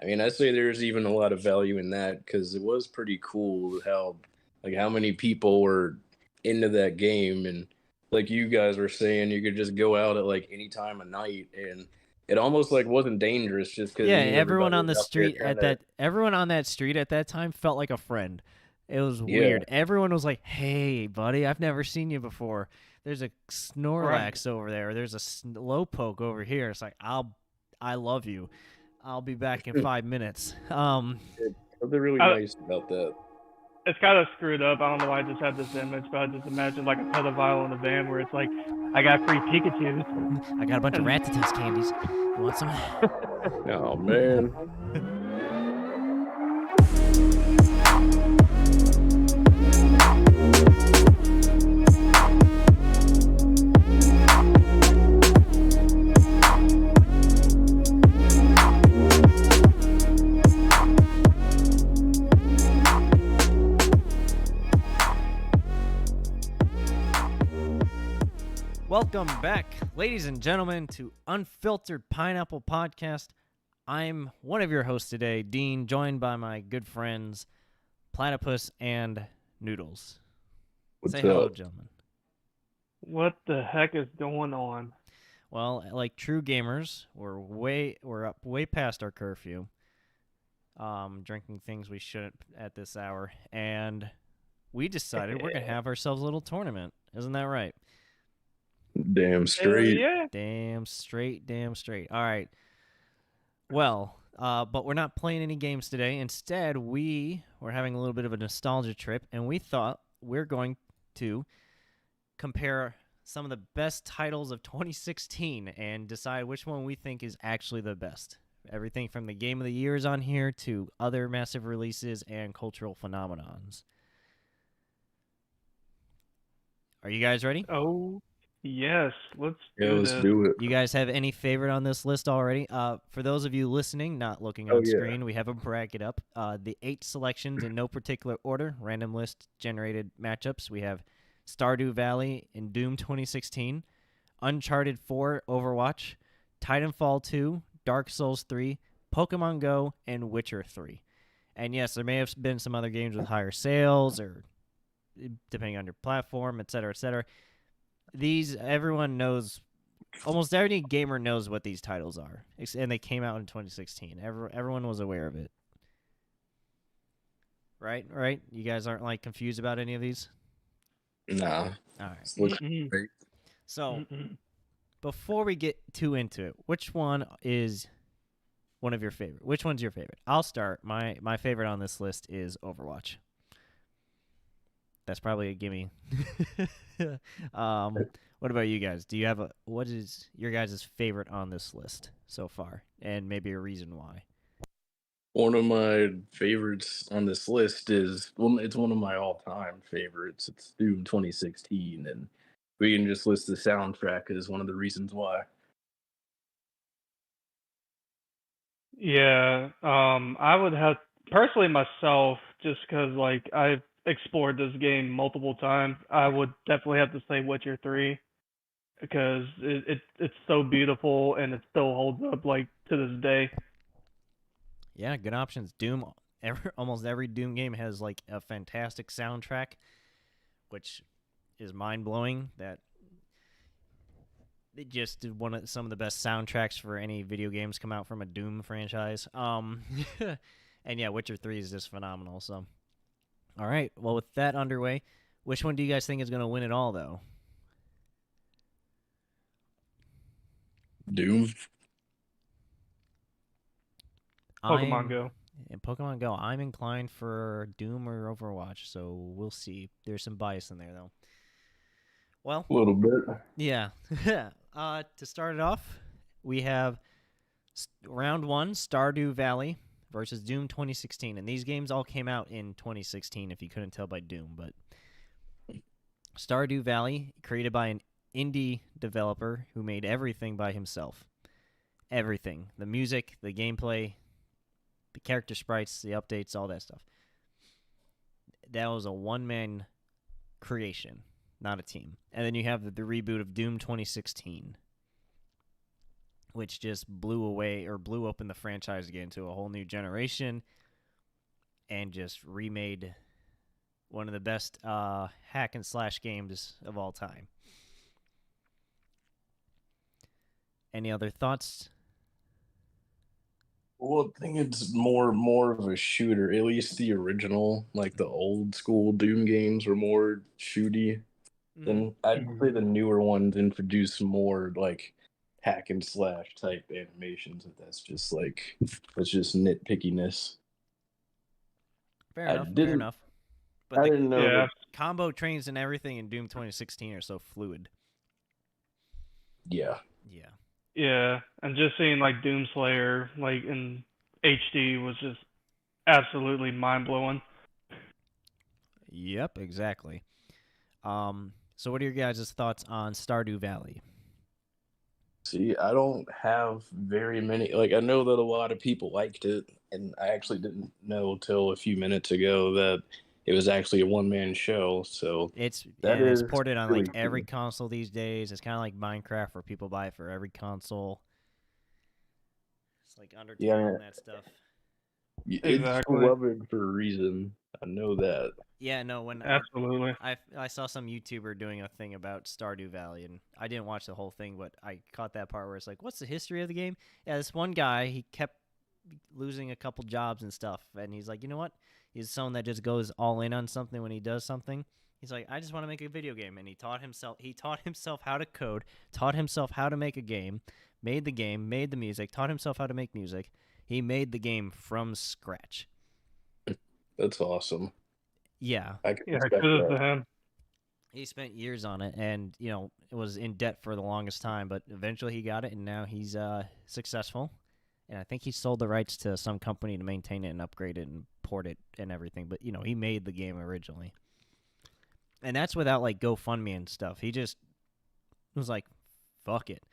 mean, I say there's even a lot of value in that because it was pretty cool how many people were into that game, and like you guys were saying, you could just go out at like any time of night, and it almost like wasn't dangerous just because Yeah, you knew everyone everybody on was the out there street trying at to. that everyone on that street at that time felt like a friend. It was Yeah, weird. Everyone was like, "Hey, buddy, I've never seen you before. There's a Right. Snorlax over there. There's a Slowpoke over here." It's like, I love you. I'll be back in 5 minutes. something really I, nice about that. it's kind of screwed up. I don't know why I just had this image, but I just imagine like a pedophile in a van where it's like, I got free Pikachu's. I got a bunch of And Rattatas candies. You want some? Oh man. Welcome back, ladies and gentlemen, to Unfiltered Pineapple Podcast. I'm one of your hosts today, Dean, joined by my good friends, Platypus and Noodles. What's Say hello, up? gentlemen. what the heck is going on? Well, like true gamers, we're up way past our curfew. Drinking things we shouldn't at this hour, and we decided we're gonna have ourselves a little tournament. Isn't that right? Damn Hell straight. yeah. Damn straight, damn straight. All right. Well, but we're not playing any games today. Instead, we're having a little bit of a nostalgia trip, and we thought we're going to compare some of the best titles of 2016 and decide which one we think is actually the best. Everything from the Game of the Year is on here to other massive releases and cultural phenomenons. Are you guys ready? Oh, yes. Let's Yeah, do let's this. do it. You guys have any favorite on this list already? For those of you listening, not looking Oh on yeah. screen, we have a bracket up. The 8 selections in no particular order, random list generated matchups. We have Stardew Valley in Doom 2016, Uncharted 4 Overwatch, Titanfall 2, Dark Souls 3, Pokemon Go, and Witcher 3. And yes, there may have been some other games with higher sales or depending on your platform, etc., etc. These, everyone knows, almost every gamer knows what these titles are, and they came out in 2016. Everyone was aware of it. Right? You guys aren't like confused about any of these? Nah. All right. It's looking Mm-mm. great. So, Mm-mm. before we get too into it, which one is one of your favorite? Which one's your favorite? I'll start. My favorite on this list is Overwatch. That's probably a gimme. What about you guys? Do you have what is your guys' favorite on this list so far, and maybe a reason why? One of my favorites on this list is it's one of my all-time favorites. It's Doom 2016, and we can just list the soundtrack as one of the reasons why. Yeah. I would have personally myself, just because like I've explored this game multiple times. I would definitely have to say Witcher 3 because it's so beautiful and it still holds up like to this day. Yeah, good options. Doom. Almost every Doom game has like a fantastic soundtrack, which is mind blowing. That it just did some of the best soundtracks for any video games come out from a Doom franchise. And yeah, Witcher 3 is just phenomenal. So, all right. Well, with that underway, which one do you guys think is going to win it all, though? Doom. Pokemon Go. In Pokemon Go, I'm inclined for Doom or Overwatch, so we'll see. There's some bias in there, though. Well, A little bit. yeah. To start it off, we have round one, Stardew Valley versus Doom 2016. And these games all came out in 2016, if you couldn't tell by Doom. But Stardew Valley, created by an indie developer who made everything by himself. Everything. The music, the gameplay, the character sprites, the updates, all that stuff. That was a one-man creation, not a team. And then you have the reboot of Doom 2016, which just blew open the franchise again to a whole new generation and just remade one of the best hack and slash games of all time. Any other thoughts? Well, I think it's more of a shooter. At least the original, like the old school Doom games, were more shooty. Then I'd say the newer ones introduce more like hack and slash type animations. That's just nitpickiness. Fair I enough. Fair didn't. enough. But I the didn't know Yeah. that. combo trains and everything in Doom 2016 are so fluid. Yeah. Yeah. Yeah, and just seeing like Doomslayer like in HD was just absolutely mind blowing. Yep, exactly. So what are your guys' thoughts on Stardew Valley? See, I don't have very many. Like, I know that a lot of people liked it, and I actually didn't know till a few minutes ago that it was actually a one-man show. So It's that and it's is ported on really like every cool. console these days. It's kind of like Minecraft where people buy it for every console. It's like Undertale Yeah, and that stuff. it's Exactly. beloved for a reason. I know that. Yeah, no, when Absolutely. I saw some YouTuber doing a thing about Stardew Valley, and I didn't watch the whole thing, but I caught that part where it's like, what's the history of the game? Yeah, this one guy, he kept losing a couple jobs and stuff, and he's like, you know what? He's someone that just goes all in on something when he does something. He's like, I just want to make a video game, and he taught himself how to code, taught himself how to make a game, made the music, taught himself how to make music. He made the game from scratch. That's awesome. Yeah, I can Yeah, respect kudos to that. him. he spent years on it, and it was in debt for the longest time, but eventually he got it, and now he's successful. And I think he sold the rights to some company to maintain it and upgrade it and port it and everything. But he made the game originally, and that's without like GoFundMe and stuff. He just was like, "Fuck it,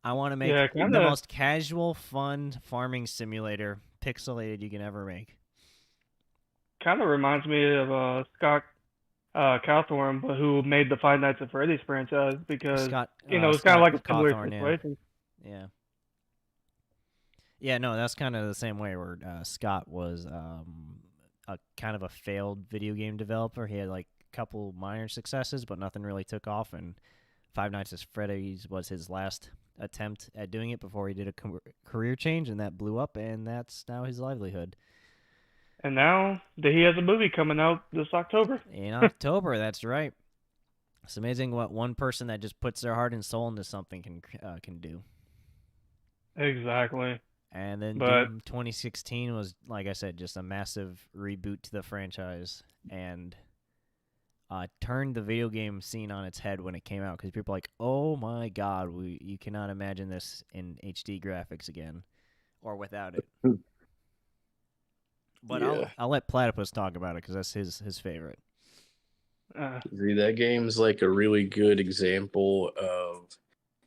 I want to make Yeah, the kind of most casual, fun farming simulator, pixelated you can ever make." reminds me of Scott Cawthorn, but who made the Five Nights at Freddy's franchise because Scott it's kind of Scott like a similar Cawthorn, yeah, situation. yeah. Yeah, no, that's kind of the same way where Scott was a kind of a failed video game developer. He had like a couple minor successes, but nothing really took off. And Five Nights at Freddy's was his last attempt at doing it before he did a career change, and that blew up, and that's now his livelihood. And now he has a movie coming out this October. In October, that's right. It's amazing what one person that just puts their heart and soul into something can do. Exactly. And then But Doom 2016 was, like I said, just a massive reboot to the franchise and turned the video game scene on its head when it came out because people were like, oh my god, you cannot imagine this in HD graphics again or without it. But Yeah. I'll let Platypus talk about it because that's his favorite. See, that game's like a really good example of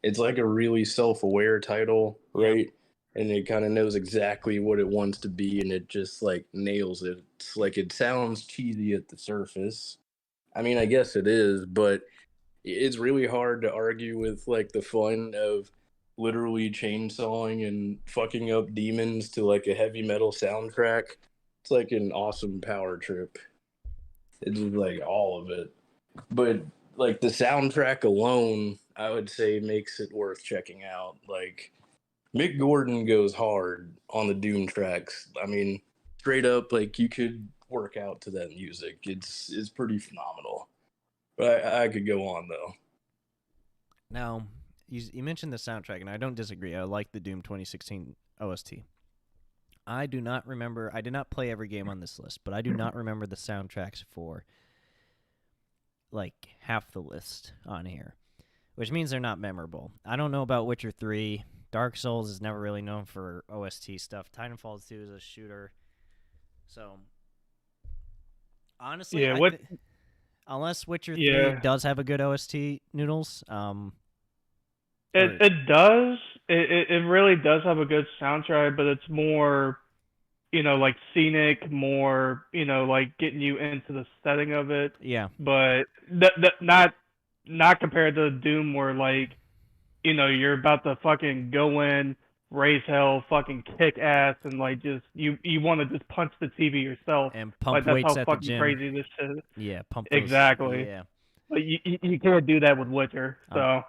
it's like a really self-aware title, right? And it kind of knows exactly what it wants to be, and it just like nails it. It's like it sounds cheesy at the surface. I mean, I guess it is, but it's really hard to argue with like the fun of literally chainsawing and fucking up demons to like a heavy metal soundtrack. It's like an awesome power trip. It's just like all of it. But like the soundtrack alone, I would say makes it worth checking out. Like Mick Gordon goes hard on the Doom tracks. I mean, straight up, like you could work out to that music. It's pretty phenomenal. But I could go on though. Now, you mentioned the soundtrack, and I don't disagree. I like the Doom 2016 OST. I do not remember. I did not play every game on this list, but I do not remember the soundtracks for like half the list on here, which means they're not memorable. I don't know about Witcher 3. Dark Souls is never really known for OST stuff. Titanfall 2 is a shooter. So, honestly, yeah, unless Witcher 3 yeah, does have a good OST, Noodles, it does. It really does have a good soundtrack, but it's more like scenic, more like getting you into the setting of it. yeah. But not compared to Doom, where like you're about to fucking go in, raise hell, fucking kick ass, and like just you want to just punch the TV yourself. And pump Like that's weights how at the fucking gym. crazy this shit is. Yeah, pump those. Exactly. Yeah. But you can't do that with Witcher. So.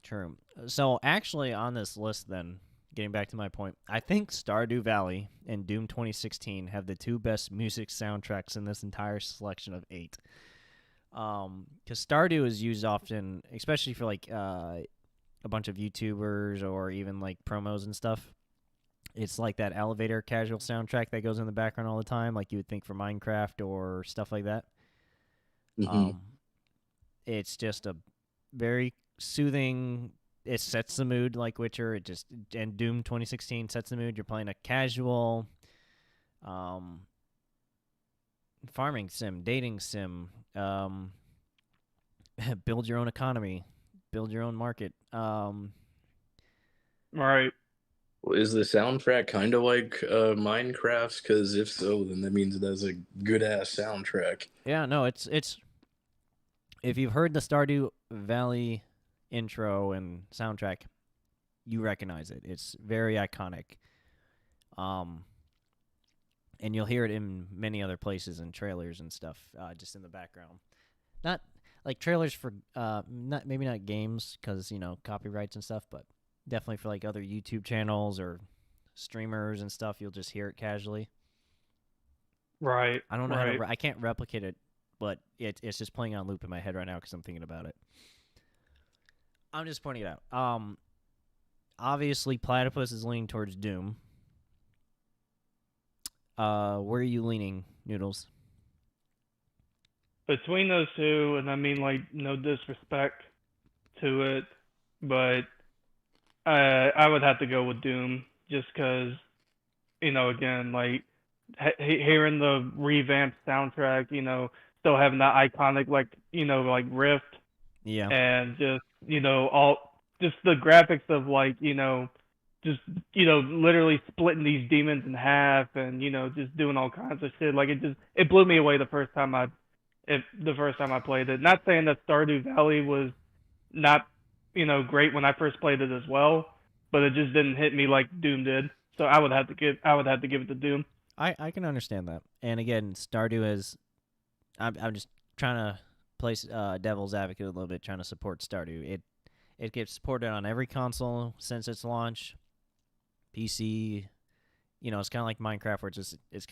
True. So actually, on this list, then getting back to my point, I think Stardew Valley and Doom 2016 have the two best music soundtracks in this entire selection of 8. Because Stardew is used often, especially for like a bunch of YouTubers or even like promos and stuff. It's like that elevator casual soundtrack that goes in the background all the time, like you would think for Minecraft or stuff like that. Mm-hmm. It's just a very soothing. It sets the mood like Witcher. And Doom 2016 sets the mood. You're playing a casual, farming sim, dating sim, build your own economy, build your own market. Right. Is the soundtrack kind of like Minecraft's? Because if so, then that means that's a good ass soundtrack. Yeah, no, it's if you've heard the Stardew Valley intro and soundtrack, you recognize it. It's very iconic. And you'll hear it in many other places and trailers and stuff, just in the background. Not like trailers for maybe not games because copyrights and stuff, but definitely for like other YouTube channels or streamers and stuff. You'll just hear it casually. Right. I don't know how to. I can't replicate it, but it's just playing on loop in my head right now because I'm thinking about it. I'm just pointing it out. Obviously, Platypus is leaning towards Doom. Where are you leaning, Noodles? Between those two, and I mean like no disrespect to it, but I would have to go with Doom just because again like hearing the revamped soundtrack, still having that iconic like riff Yeah. and just all just the graphics of like just literally splitting these demons in half and just doing all kinds of shit. Like it blew me away the first time I played it. Not saying that Stardew Valley was not great when I first played it as well, but it just didn't hit me like Doom did. So I would have to give it to Doom. I can understand that. And again, Stardew is I'm just trying to play devil's advocate a little bit, trying to support Stardew. It gets supported on every console since its launch. PC, it's kind of like Minecraft, where it's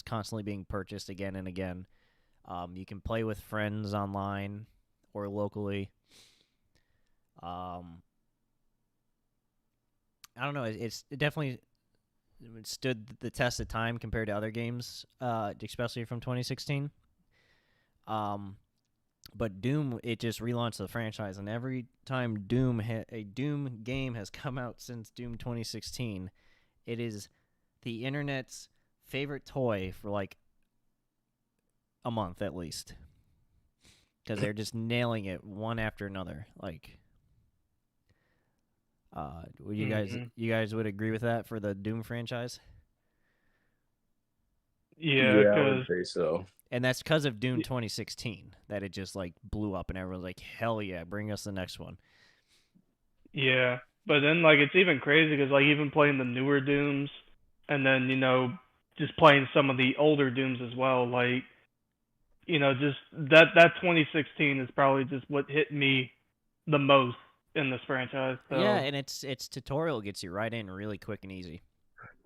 constantly being purchased again and again. You can play with friends online or locally. I don't know. It definitely stood the test of time compared to other games, especially from 2016. But Doom, it just relaunched the franchise, and every time a Doom game has come out since Doom 2016, it is the internet's favorite toy for like a month at least, because they're just nailing it one after another. Like, would you guys would agree with that for the Doom franchise? Yeah, I would say so. And that's because of Doom 2016 that it just like blew up, and everyone's like, "Hell yeah, bring us the next one." Yeah, but then like it's even crazy because like even playing the newer Dooms, and then just playing some of the older Dooms as well. Like just that 2016 is probably just what hit me the most in this franchise. So. Yeah, and its tutorial gets you right in really quick and easy.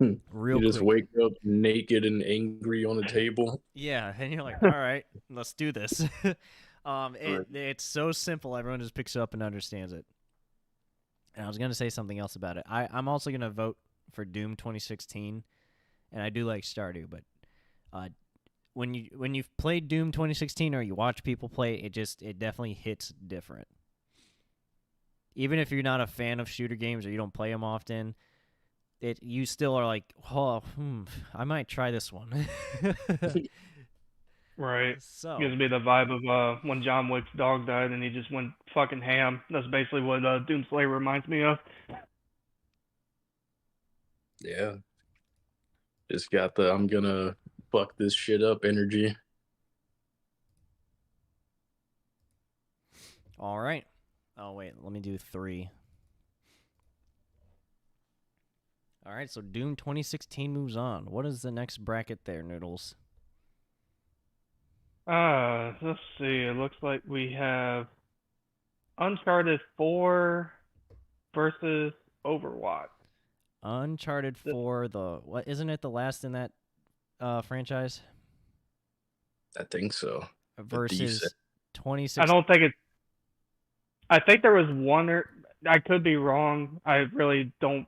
You just wake up naked and angry on the table. Yeah, and you're like, all right, let's do this. It's so simple. Everyone just picks it up and understands it. And I was going to say something else about it. I'm also going to vote for Doom 2016, and I do like Stardew, but when you've played Doom 2016 or you watch people play, it definitely hits different. Even if you're not a fan of shooter games or you don't play them often, you still are like, oh, I might try this one. Right. So gives me the vibe of when John Wick's dog died and he just went fucking ham. That's basically what Doomslayer reminds me of. Yeah. Just got the I'm gonna fuck this shit up energy. All right. Oh wait, let me do 3. All right, so Doom 2016 moves on. What is the next bracket there, Noodles? Let's see. It looks like we have Uncharted 4 versus Overwatch. Uncharted 4, what isn't it the last in that franchise? I think so. Versus I 2016. don't think it's. I think there was one, or I could be wrong. I really don't.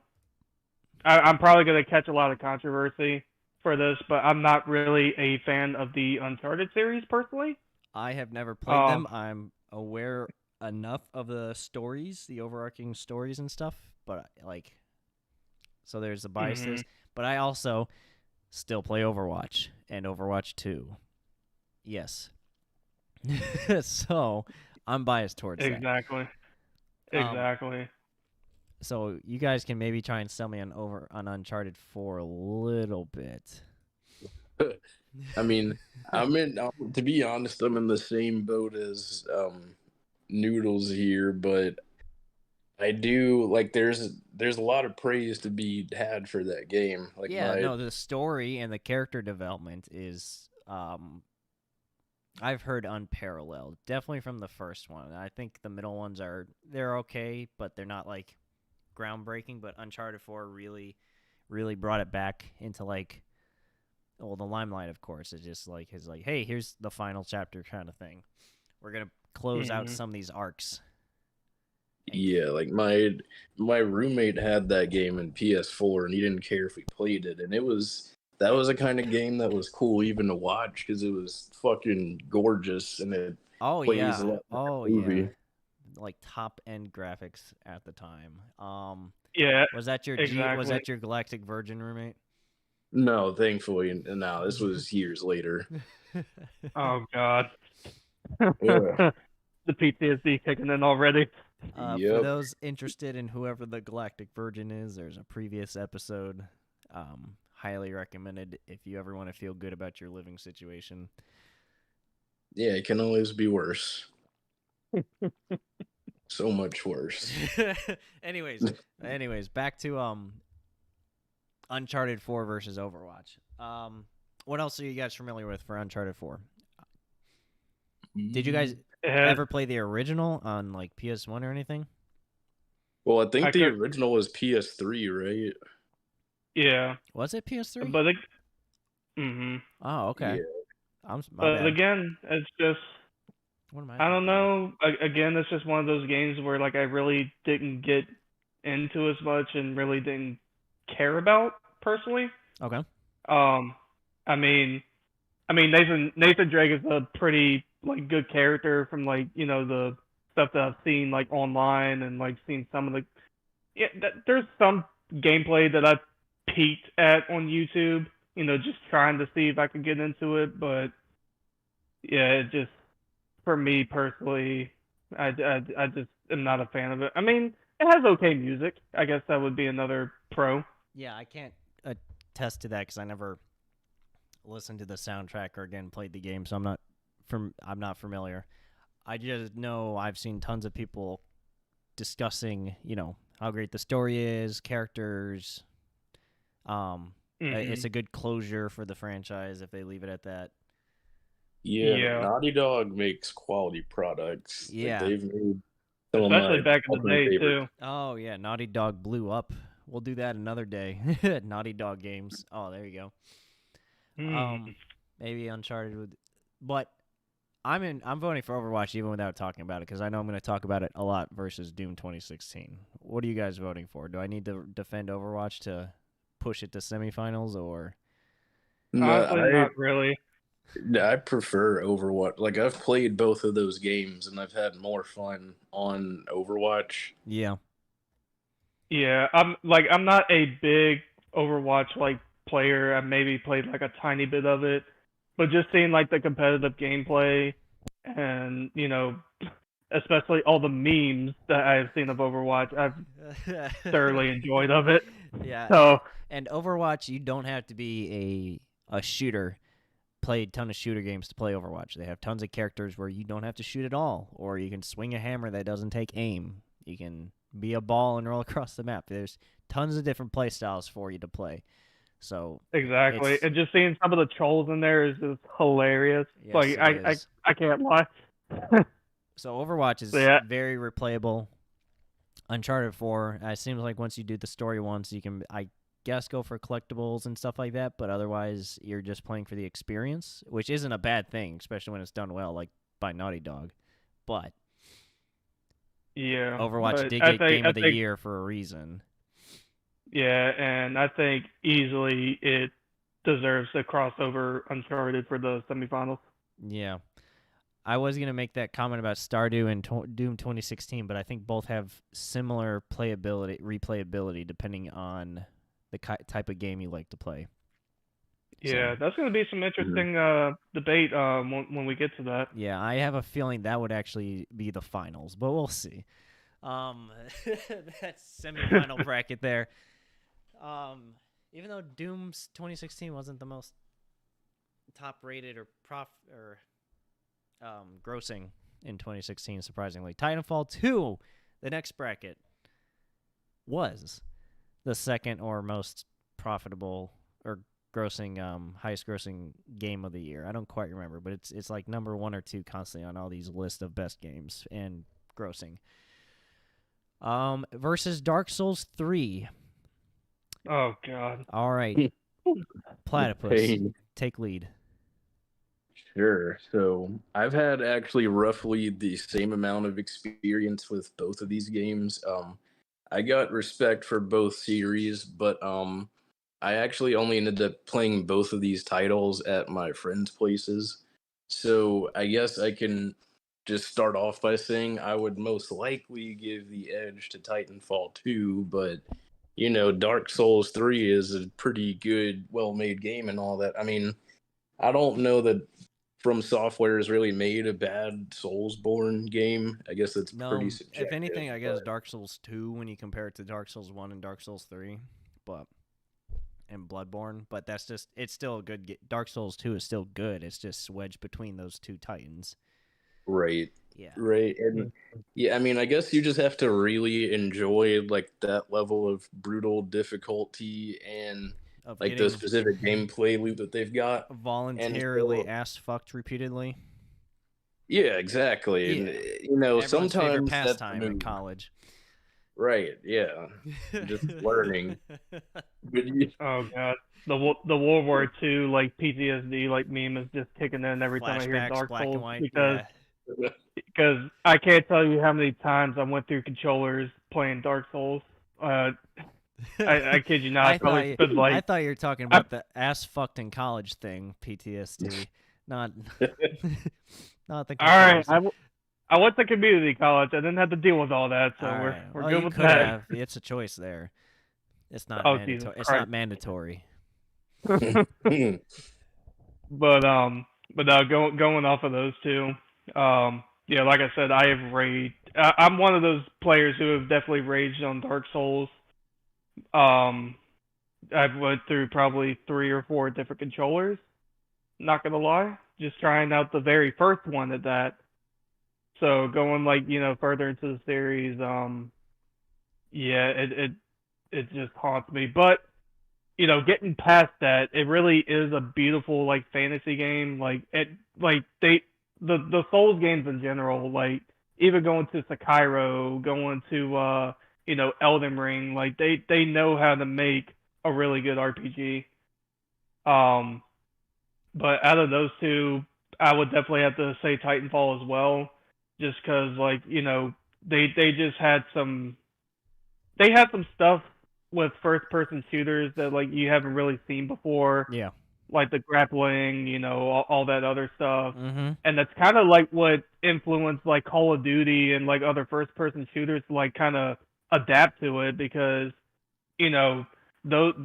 I'm probably going to catch a lot of controversy for this, but I'm not really a fan of the Uncharted series personally. I have never played them. I'm aware enough of the stories, the overarching stories and stuff, but like, so there's the biases. But I also still play Overwatch and Overwatch 2. Yes. So I'm biased towards that. Exactly. So you guys can maybe try and sell me on Uncharted 4 a little bit. I mean, to be honest, I'm in the same boat as Noodles here, but I do like there's a lot of praise to be had for that game. Like the story and the character development is I've heard unparalleled. Definitely from the first one. I think the middle ones they're okay, but they're not like groundbreaking, but Uncharted 4 really brought it back into like the limelight, of course. It's just like hey, here's the final chapter kind of thing. We're going to close out some of these arcs. Yeah, like my roommate had that game in PS4 and he didn't care if we played it, and that was a kind of game that was cool even to watch because it was fucking gorgeous and it plays like a movie. Like top end graphics at the time. Yeah. Was that your exactly. Was that your Galactic Virgin roommate? No, thankfully, no. This was years later. Oh God. Yeah. The PTSD kicking in already. For those interested in whoever the Galactic Virgin is, there's a previous episode. Highly recommended if you ever want to feel good about your living situation. Yeah, it can always be worse. So much worse. anyways, back to Uncharted 4 versus Overwatch. What else are you guys familiar with for Uncharted 4? Did you guys ever play the original on like PS1 or anything? Well, I think the original was PS3, right? Yeah. Was it PS3? But Oh, okay. Yeah. But again, it's just I don't know. Again, it's just one of those games where like I really didn't get into as much and really didn't care about personally. Okay. I mean Nathan Drake is a pretty like good character from like the stuff that I've seen like online and like seen some of the there's some gameplay that I peeked at on YouTube, just trying to see if I could get into it, but yeah, it just for me personally, I just am not a fan of it. I mean, it has okay music. I guess that would be another pro. Yeah, I can't attest to that because I never listened to the soundtrack or again played the game, so I'm not familiar. I just know I've seen tons of people discussing, how great the story is, characters. It's a good closure for the franchise if they leave it at that. Yeah. Naughty Dog makes quality products. Yeah. Like, they've made especially back in the day too. Oh yeah, Naughty Dog blew up. We'll do that another day. Naughty Dog games. Oh, there you go. Maybe Uncharted would, but I'm voting for Overwatch even without talking about it because I know I'm going to talk about it a lot versus Doom 2016. What are you guys voting for? Do I need to defend Overwatch to push it to semifinals or? Honestly, not really. I prefer Overwatch. Like I've played both of those games and I've had more fun on Overwatch. Yeah. Yeah, I'm not a big Overwatch like player. I maybe played like a tiny bit of it, but just seeing like the competitive gameplay and especially all the memes that I've seen of Overwatch, I've thoroughly enjoyed of it. Yeah. So and Overwatch, you don't have to be a shooter play a ton of shooter games to play Overwatch. They have tons of characters where you don't have to shoot at all, or you can swing a hammer that doesn't take aim. You can be a ball and roll across the map. There's tons of different play styles for you to play. So Exactly, and just seeing some of the trolls in there is just hilarious. Yes, Like I can't lie. So Overwatch is Yeah. very replayable. Uncharted 4, it seems like once you do the story once, you can, I guess, go for collectibles and stuff like that, but otherwise you're just playing for the experience, which isn't a bad thing, especially when it's done well, like by Naughty Dog. But Yeah, Overwatch but did I get think, Game I of the think, Year for a reason. Yeah, and I think easily it deserves a crossover Uncharted for the semifinals. Yeah. I was going to make that comment about Stardew and Doom 2016, but I think both have similar replayability, depending on the type of game you like to play. Yeah, So, that's going to be some interesting debate when we get to that. yeah, I have a feeling that would actually be the finals, but we'll see. That semifinal bracket there. Even though Doom's 2016 wasn't the most top rated or grossing in 2016, surprisingly, Titanfall 2, the next bracket, was the second or most profitable or grossing, highest grossing game of the year. I don't quite remember, but it's like number 1 or 2 constantly on all these lists of best games and grossing. Versus Dark Souls 3. Oh God. All right, Platypus, take lead. Sure. So I've had actually roughly the same amount of experience with both of these games. I got respect for both series, but I actually only ended up playing both of these titles at my friends' places. So I guess I can just start off by saying I would most likely give the edge to Titanfall 2, but Dark Souls 3 is a pretty good, well-made game and all that. I mean, I don't know that From Software has really made a bad Soulsborne game. I guess that's pretty subjective. If anything, I guess Dark Souls 2 when you compare it to Dark Souls 1 and Dark Souls 3, and Bloodborne, but it's still a good Dark Souls 2 is still good. It's just wedged between those two titans. Right. Yeah. Right. And yeah, I mean, I guess you just have to really enjoy like that level of brutal difficulty and like the specific gameplay loop that they've got. Voluntarily ass fucked repeatedly. Yeah, exactly. Yeah. And Everyone's sometimes favorite pastime in college. Right, yeah. Just learning. Oh God. The World War II like PTSD like meme is just kicking in every time I hear Dark Souls because I can't tell you how many times I went through controllers playing Dark Souls. I kid you not. I thought you were talking about the ass fucked in college thing, PTSD, not not the. All right, I went to community college. I didn't have to deal with all that, so we're good with that. It's a choice there. It's not Jesus it's Christ. not mandatory. But going off of those two, yeah, like I said, I have raged. I'm one of those players who have definitely raged on Dark Souls. I've went through probably 3 or 4 different controllers. Not gonna lie, just trying out the very first one at that. So going further into the series, yeah, it just haunts me. But getting past that, it really is a beautiful fantasy game. The Souls games in general, even going to Sekiro, going to Elden Ring, they know how to make a really good RPG. But out of those two, I would definitely have to say Titanfall as well, just because they just had some stuff with first person shooters that you haven't really seen before. Yeah. Like the grappling, all that other stuff. Mm-hmm. And that's kind of what influenced Call of Duty and other first person shooters to kind of adapt to it, because those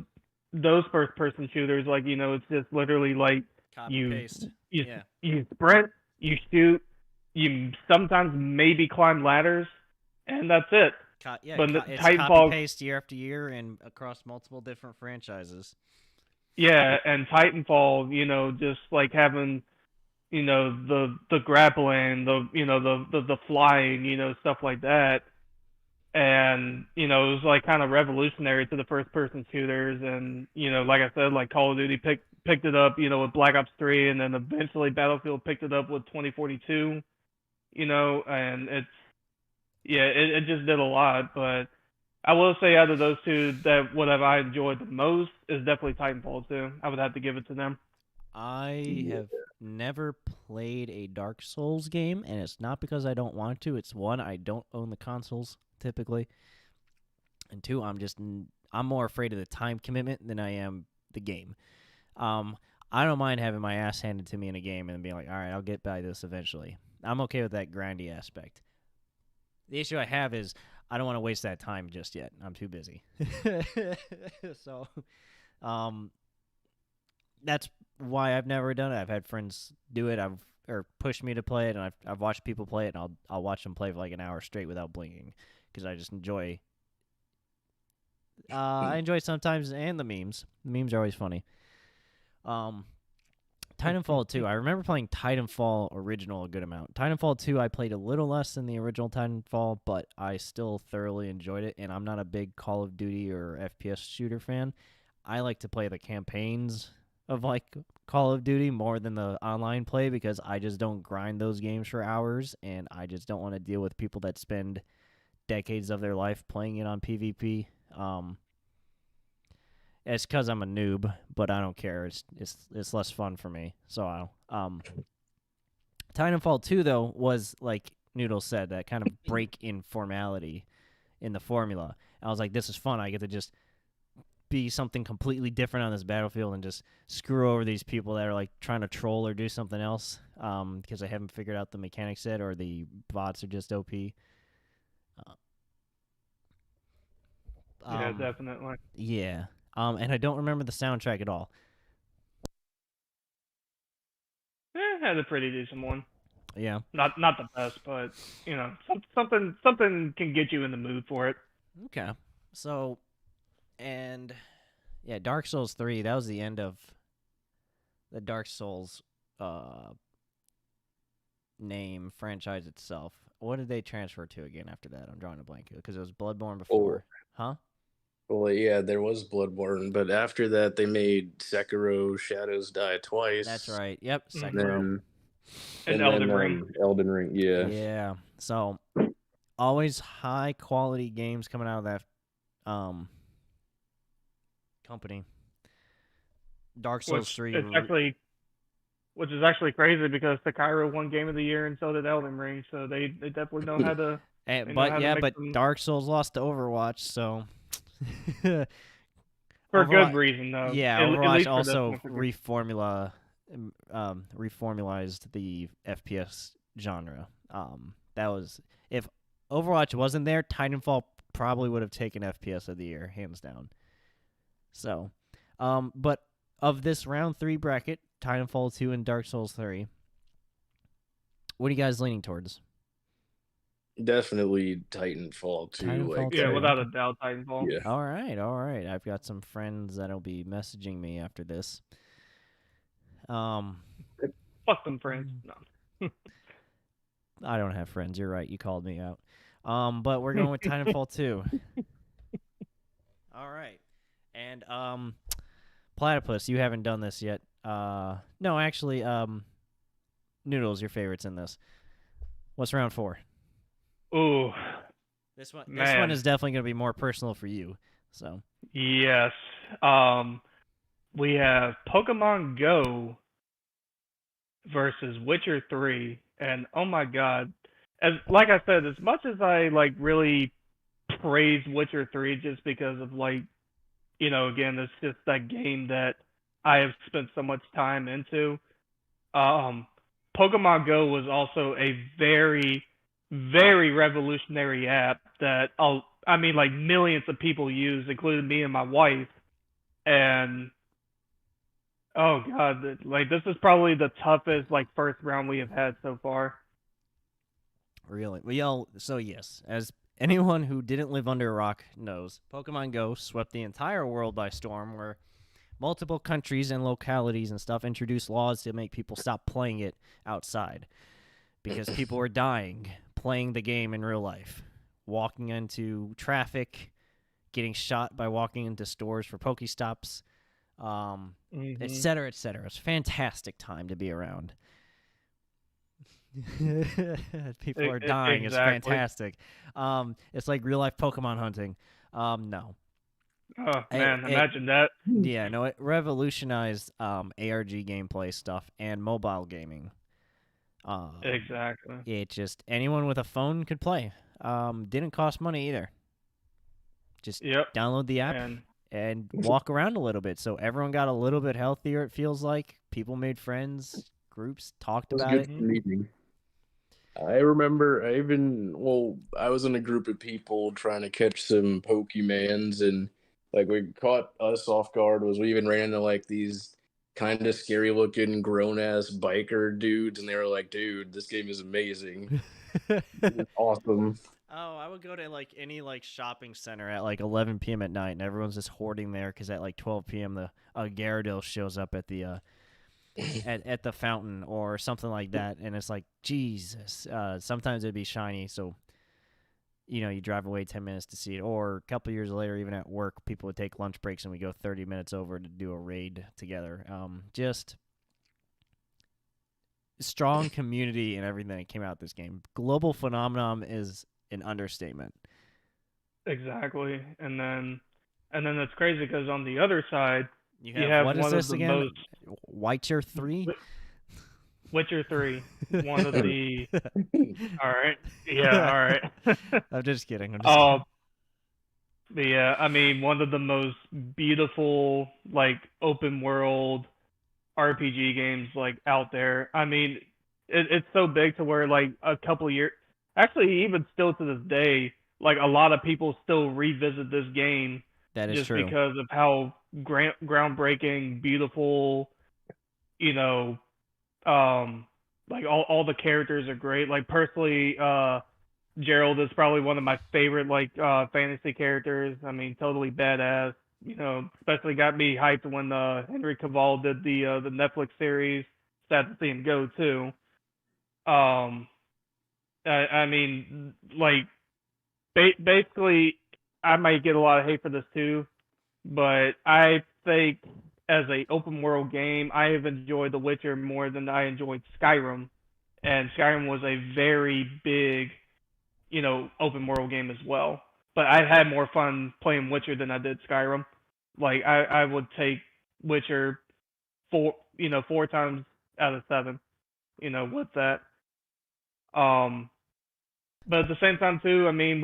first person shooters it's just literally Copy-paste. you sprint, you shoot, you sometimes maybe climb ladders, and that's it. But it's copy-paste year after year and across multiple different franchises. Yeah, and Titanfall, just like having, the grappling, the flying, stuff like that. And, it was like kind of revolutionary to the first person shooters. And, like I said, like Call of Duty picked it up, with Black Ops 3, and then eventually Battlefield picked it up with 2042, and it just did a lot. But I will say out of those two, that what have I enjoyed the most is definitely Titanfall 2. I would have to give it to them. I have never played a Dark Souls game, and it's not because I don't want to. It's one, I don't own the consoles typically, and two, I'm more afraid of the time commitment than I am the game. I don't mind having my ass handed to me in a game and being like, all right, I'll get by this eventually. I'm okay with that grindy aspect. The issue I have is I don't want to waste that time just yet. I'm too busy. So, that's why I've never done it. I've had friends do it. Or pushed me to play it, and I've watched people play it, and I'll watch them play for like an hour straight without blinking because I just enjoy. I enjoy sometimes, and the memes. The memes are always funny. Titanfall 2. I remember playing Titanfall original a good amount. Titanfall 2 I played a little less than the original Titanfall, but I still thoroughly enjoyed it, and I'm not a big Call of Duty or FPS shooter fan. I like to play the campaigns of like Call of Duty more than the online play because I just don't grind those games for hours, and I just don't want to deal with people that spend decades of their life playing it on PvP. It's because I'm a noob, but I don't care. It's less fun for me. So Titanfall 2 though was like Noodles said, that kind of break in formality in the formula. I was like, this is fun. I get to just be something completely different on this battlefield and just screw over these people that are like trying to troll or do something else because I haven't figured out the mechanics yet, or the bots are just OP. Yeah, definitely. Yeah. And I don't remember the soundtrack at all. Had a pretty decent one. Yeah. Not the best, but something can get you in the mood for it. Okay. So, and yeah, Dark Souls 3, that was the end of the Dark Souls name franchise itself. What did they transfer to again after that? I'm drawing a blank because it was Bloodborne before. Huh? Well, yeah, there was Bloodborne, but after that, they made Sekiro: Shadows Die Twice. That's right. Yep, Mhm. Sekiro. And Elden Ring. Elden Ring, yeah. Yeah. So, always high quality games coming out of that company. Dark Souls 3. Which is actually crazy because Sekiro won Game of the Year and so did Elden Ring, so they definitely know how to. But Dark Souls lost to Overwatch, so. For good reason, though. Yeah, Overwatch also reformulized the FPS genre. That was, if Overwatch wasn't there, Titanfall probably would have taken FPS of the year, hands down. So, but of this round 3 bracket, Titanfall 2 and Dark Souls 3, what are you guys leaning towards? Definitely Titanfall 2. Yeah, without a doubt, Titanfall. Yeah. All right. I've got some friends that'll be messaging me after this. Fuck them friends. No. I don't have friends. You're right. You called me out. But we're going with Titanfall 2. All right. And Platypus, you haven't done this yet. No, actually, Noodles, your favorites in this. What's round 4? Ooh. This one is definitely going to be more personal for you. So. Yes. We have Pokemon Go versus Witcher 3, and oh my god, like I said, as much as I like really praise Witcher 3 just because of again, it's just that game that I have spent so much time into. Pokemon Go was also a very, very revolutionary app that millions of people use, including me and my wife. And oh god, this is probably the toughest first round we have had so far. Really? Well, so yes, as anyone who didn't live under a rock knows, Pokemon Go swept the entire world by storm, where multiple countries and localities and stuff introduced laws to make people stop playing it outside because people were dying playing the game in real life, walking into traffic, getting shot by walking into stores for Pokestops, et cetera, et cetera. It's a fantastic time to be around. People are dying. Exactly. It's fantastic. It's like real life Pokemon hunting. No. Oh man, imagine that. Yeah, no, it revolutionized ARG gameplay stuff and mobile gaming. Exactly. It just anyone with a phone could play. Didn't cost money either. Just download the app and walk around a little bit. So everyone got a little bit healthier. It feels like people made friends, groups talked about it. I remember I was in a group of people trying to catch some Pokemans, and like what caught us off guard was we even ran into like these kind of scary looking grown ass biker dudes, and they were like, dude, this game is amazing. It's awesome. Oh, I would go to like any like shopping center at like 11 p.m. at night, and everyone's just hoarding there because at like 12 p.m. the Gyarados shows up at the at the fountain or something like that, and it's like Jesus. Sometimes it'd be shiny, so you drive away 10 minutes to see it. Or a couple years later, even at work, people would take lunch breaks and we go 30 minutes over to do a raid together. Just strong community and everything that came out of this game. Global phenomenon is an understatement. Exactly, and then that's crazy because on the other side, you have what is one this of the again? most Witcher 3? Witcher 3, one of the. All right, yeah, all right. I'm just kidding. Yeah, I mean, one of the most beautiful like open world RPG games like out there. I mean, it's so big to where like a couple years, actually even still to this day, like a lot of people still revisit this game. That is just true. Because of how groundbreaking, beautiful, like all the characters are great. Like personally, Gerald is probably one of my favorite like fantasy characters. I mean, totally badass. Especially got me hyped when Henry Cavill did the Netflix series. Sad to see him go too. I mean, like basically, I might get a lot of hate for this too, but I think as a open world game, I have enjoyed The Witcher more than I enjoyed Skyrim, and Skyrim was a very big, open world game as well. But I had more fun playing Witcher than I did Skyrim. Like I would take Witcher four times out of 7, with that. But at the same time too, I mean,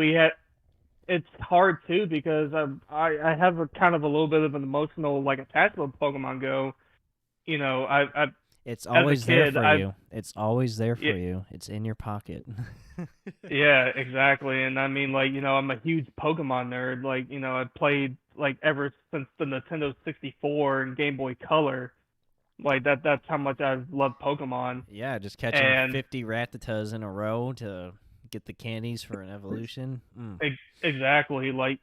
it's hard too because I have a kind of a little bit of an emotional like attachment with Pokemon Go. It's always there for you. It's always there for you. It's in your pocket. Yeah, exactly. And I mean, like, I'm a huge Pokemon nerd. Like, I've played like ever since the Nintendo 64 and Game Boy Color. Like that's how much I've loved Pokemon. Yeah, just catching 50 Rattatas in a row to get the candies for an evolution. Exactly. Like,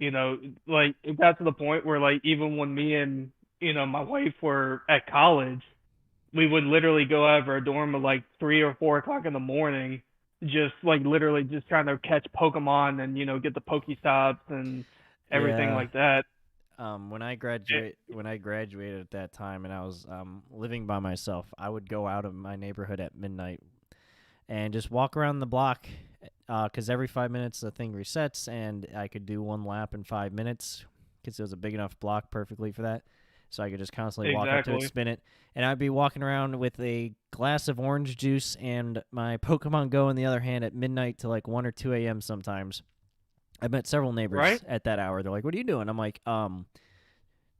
like it got to the point where like even when me and, my wife were at college, we would literally go out of our dorm at like 3 or 4 o'clock in the morning, just like literally just trying to catch Pokemon and, get the Pokestops and everything like that. When I graduated at that time and I was living by myself, I would go out of my neighborhood at midnight and just walk around the block because every 5 minutes the thing resets, and I could do 1 lap in 5 minutes because it was a big enough block perfectly for that. So I could just constantly walk up to it, spin it, and I'd be walking around with a glass of orange juice and my Pokemon Go in the other hand at midnight to like 1 or 2 a.m. sometimes. I met several neighbors at that hour. They're like, "What are you doing?" I'm like,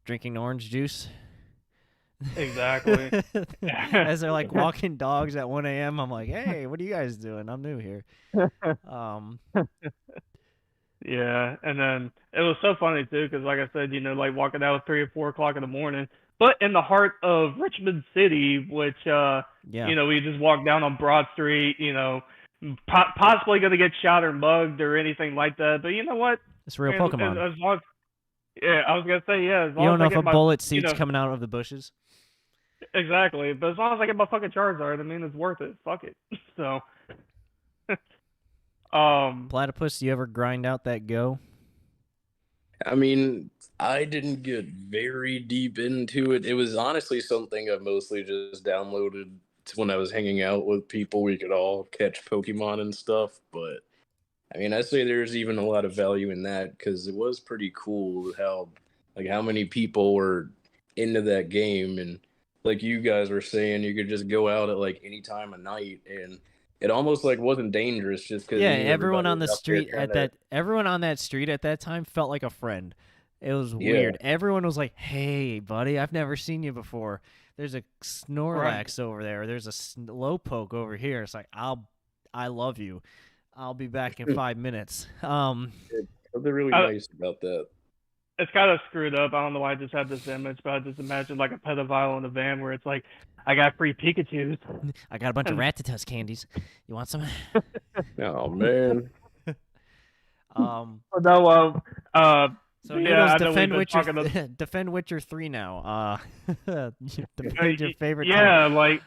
drinking orange juice." Exactly. As they're like walking dogs at 1 a.m., I'm like, "Hey, what are you guys doing? I'm new here." Yeah, and then it was so funny too, because like I said, like walking out at 3 or 4 o'clock in the morning, but in the heart of Richmond City, which we just walk down on Broad Street, possibly gonna get shot or mugged or anything like that. But you know what? It's real Pokemon. Yeah, I was gonna say yeah. As You long don't as know I if get a my, bullet you seed's know, coming out of the bushes. exactly. But as long as I get my fucking Charizard, I mean, it's worth it. Fuck it. So, um, Platypus, you ever grind out that go? I mean, I didn't get very deep into it. It was honestly something I mostly just downloaded when I was hanging out with people. We could all catch Pokemon and stuff. But I mean, I say there's even a lot of value in that because it was pretty cool how many people were into that game. And like you guys were saying, you could just go out at like any time of night and it almost like wasn't dangerous just because Yeah, you knew everyone everybody on was the out there street trying at to, that everyone on that street at that time felt like a friend. It was yeah. weird. Everyone was like, "Hey, buddy, I've never seen you before. There's a right. Snorlax over there. There's a Slowpoke over here." It's like, I love you. I'll be back in 5 minutes." Something really I, nice about that. it's kind of screwed up. I don't know why I just had this image, but I just imagine like a pedophile in a van where it's like, I got free Pikachu's, I got a bunch of and Rattatas candies. You want some? Oh man. um, no, so yeah, Noodles, I know we've been talking to, defend Witcher 3 now. Defend your favorite title. yeah,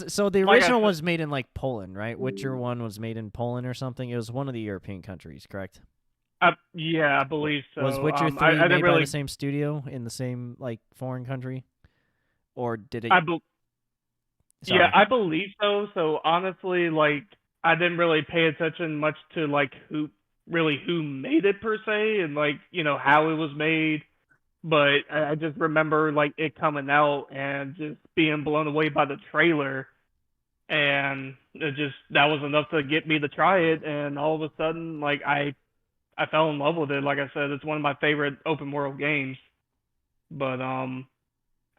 So the like I original said, was made in like Poland, right? Witcher 1 was made in Poland or something. It was one of the European countries, correct? yeah, I believe Was so. Witcher 3 I didn't made by the really, same studio in the same like foreign country? Or did it I be, yeah, Sorry. I believe so. So honestly, like I didn't really pay attention much to like who made it per se, and like how it was made. But I just remember like it coming out and just being blown away by the trailer, and that was enough to get me to try it. And all of a sudden, like I fell in love with it. Like I said, it's one of my favorite open world games. But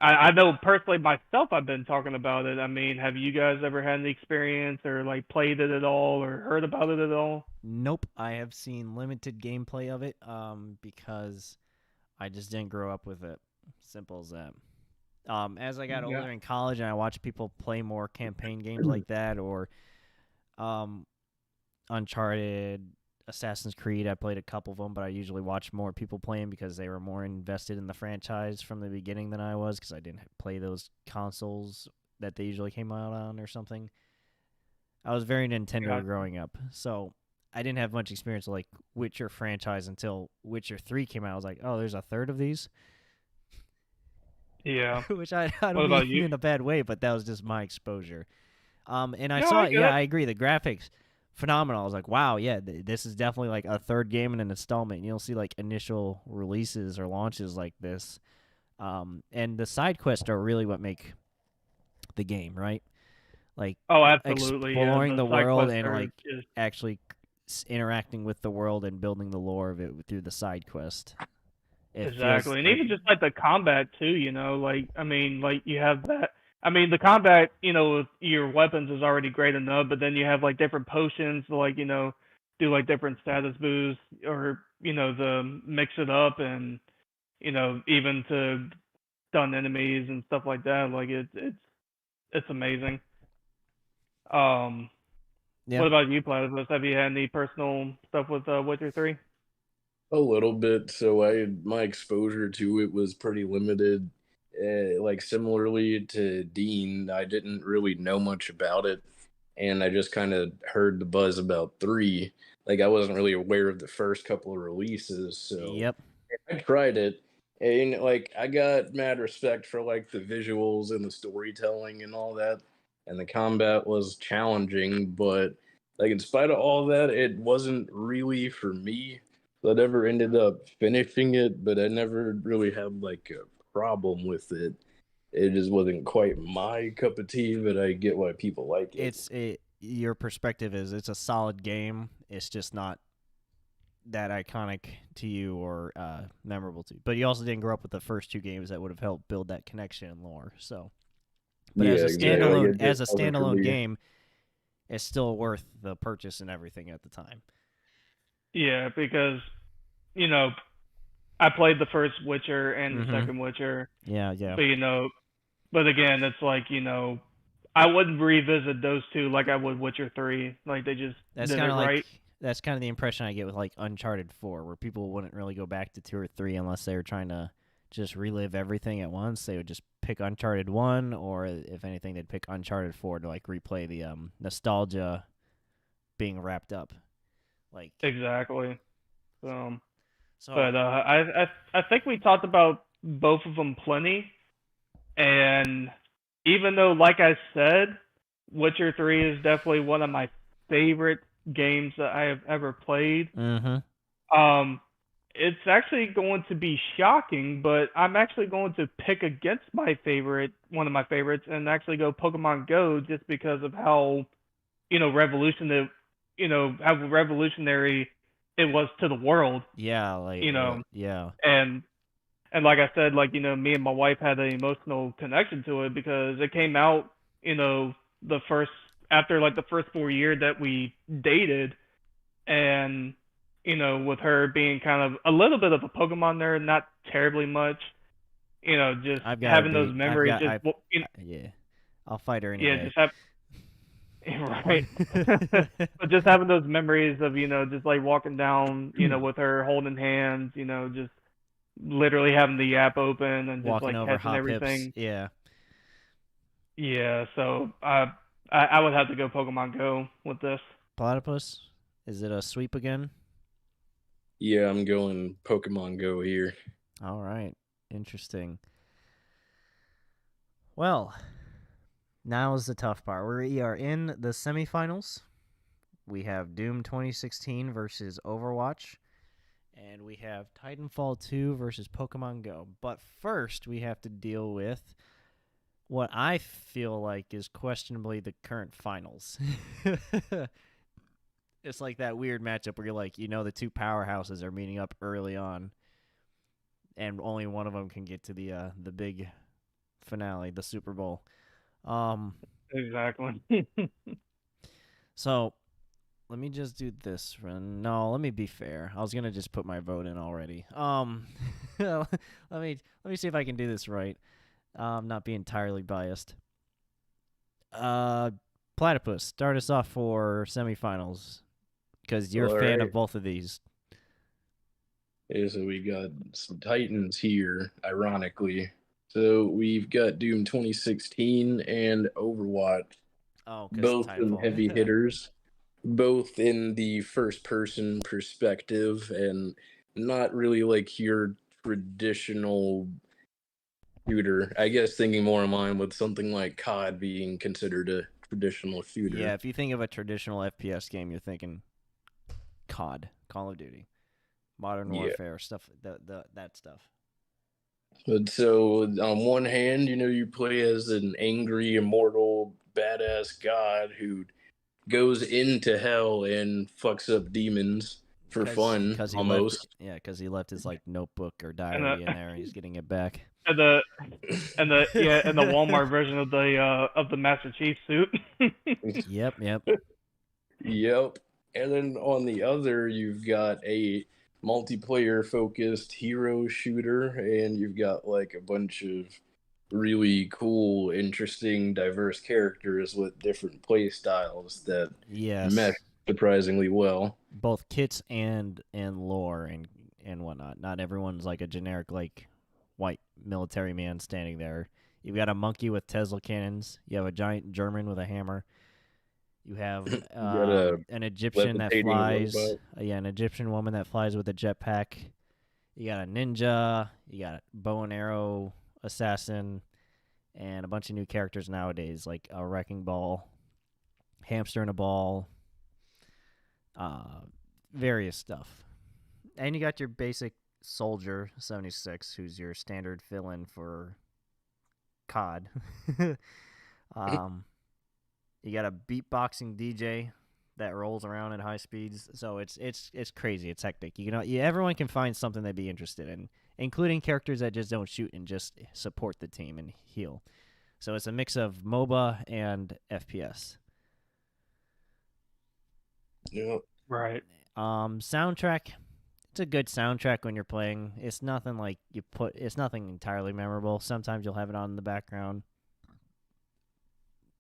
I know personally myself, I've been talking about it. I mean, have you guys ever had any experience or like played it at all or heard about it at all? Nope, I have seen limited gameplay of it because I just didn't grow up with it. Simple as that. As I got Yeah. older in college and I watched people play more campaign games like that or um, Uncharted, Assassin's Creed, I played a couple of them, but I usually watch more people playing because they were more invested in the franchise from the beginning than I was because I didn't play those consoles that they usually came out on or something. I was very Nintendo Yeah. growing up, so I didn't have much experience with like Witcher franchise until Witcher 3 came out. I was like, oh, there's a third of these? Yeah. Which I What don't about mean you? in a bad way, but that was just my exposure. And I No, saw I it. get Yeah, it. I agree. The graphics, phenomenal. I was like, wow, yeah, this is definitely like a third game in an installment. You'll see like initial releases or launches like this. And the side quests are really what make the game, right? Like Oh, absolutely. Yeah, exploring the the side world quests and are like just actually interacting with the world and building the lore of it through the side quest. It feels exactly, and like even just like the combat too. Like I mean, like you have that. I mean, the combat, with your weapons is already great enough, but then you have like different potions to like do like different status boosts or to mix it up and even to stun enemies and stuff like that. Like it's amazing. Um, yeah. what about you, Platypus? Have you had any personal stuff with Witcher 3? A little bit. So my exposure to it was pretty limited. Like similarly to Dean, I didn't really know much about it, and I just kind of heard the buzz about three. Like I wasn't really aware of the first couple of releases, so Yep. I tried it, and like I got mad respect for like the visuals and the storytelling and all that, and the combat was challenging, but like in spite of all that, it wasn't really for me. So I never ended up finishing it, but I never really had like a problem with it. It just wasn't quite my cup of tea, but I get why people like it. Your perspective is it's a solid game. It's just not that iconic to you or memorable to you. But you also didn't grow up with the first two games that would have helped build that connection and lore. So, but Yeah, exactly. Like it as just a wasn't for standalone me. game, it's still worth the purchase and everything at the time. Yeah, because you know I played the first Witcher and the Mm-hmm. second Witcher, Yeah, yeah. but but again, it's like I wouldn't revisit those two like I would Witcher 3. Like they just That's did kind it of like right. that's kind of the impression I get with like Uncharted 4, where people wouldn't really go back to 2 or 3 unless they were trying to just relive everything at once. They would just pick Uncharted 1, or if anything, they'd pick Uncharted 4 to like replay the nostalgia being wrapped up. Like Exactly. so, But I think we talked about both of them plenty, and even though, like I said, Witcher 3 is definitely one of my favorite games that I have ever played. Um, it's actually going to be shocking, but I'm actually going to pick against one of my favorites, and actually go Pokemon Go, just because of how, revolutionary, how revolutionary it was to the world, yeah, like yeah, and like I said, like, me and my wife had an emotional connection to it because it came out, the first after like the first 4 years that we dated, and with her being kind of a little bit of a Pokemon nerd, not terribly much, just I've got to having those be. memories, Yeah, I'll fight her any yeah, day. just have right, but just having those memories of just like walking down, with her holding hands, just literally having the app open and just Walking like over catching hop hips. everything. Yeah. Yeah, so I would have to go Pokemon Go with this. Platypus, is it a sweep again? Yeah, I'm going Pokemon Go here. All right, interesting. Well, now is the tough part. We are in the semifinals. We have Doom 2016 versus Overwatch, and we have Titanfall 2 versus Pokemon Go. But first, we have to deal with what I feel like is questionably the current finals. It's like that weird matchup where you're like, the two powerhouses are meeting up early on, and only one of them can get to the big finale, the Super Bowl. Exactly. So let me just do this. No, let me be fair. I was gonna just put my vote in already. Let me see if I can do this right. Not be entirely biased. Platypus, start us off for semifinals, because you're a fan of both of these. Yeah, so we got some Titans here, ironically. So we've got Doom 2016 and Overwatch, Oh, because both of them heavy Titanfall. hitters, both in the first person perspective, and not really like your traditional shooter. I guess thinking more in line with something like COD being considered a traditional shooter. Yeah, if you think of a traditional FPS game, you're thinking COD, Call of Duty, Modern Warfare, stuff that stuff. But so on one hand, you play as an angry, immortal, badass god who goes into hell and fucks up demons for fun, Cause he almost. because he left his like notebook or and the diary in there, and he's getting it back. and the and the Walmart version of the Master Chief suit. Yep. Yep. And then on the other, you've got a multiplayer focused hero shooter, and you've got like a bunch of really cool, interesting, diverse characters with different play styles that mesh surprisingly well. Both kits and lore and whatnot. Not everyone's like a generic like white military man standing there. You've got a monkey with Tesla cannons. You have a giant German with a hammer. You have an Egyptian that flies. An Egyptian woman that flies with a jetpack. You got a ninja. You got a bow and arrow assassin, and a bunch of new characters nowadays, like a wrecking ball, hamster in a ball, various stuff. And you got your basic soldier 76, who's your standard fill-in for COD. You got a beatboxing DJ that rolls around at high speeds, so it's crazy. It's hectic. Everyone can find something they'd be interested in, including characters that just don't shoot and just support the team and heal. So it's a mix of MOBA and FPS. Yep. Right. Soundtrack. It's a good soundtrack when you're playing. It's nothing like it's nothing entirely memorable. Sometimes you'll have it on in the background.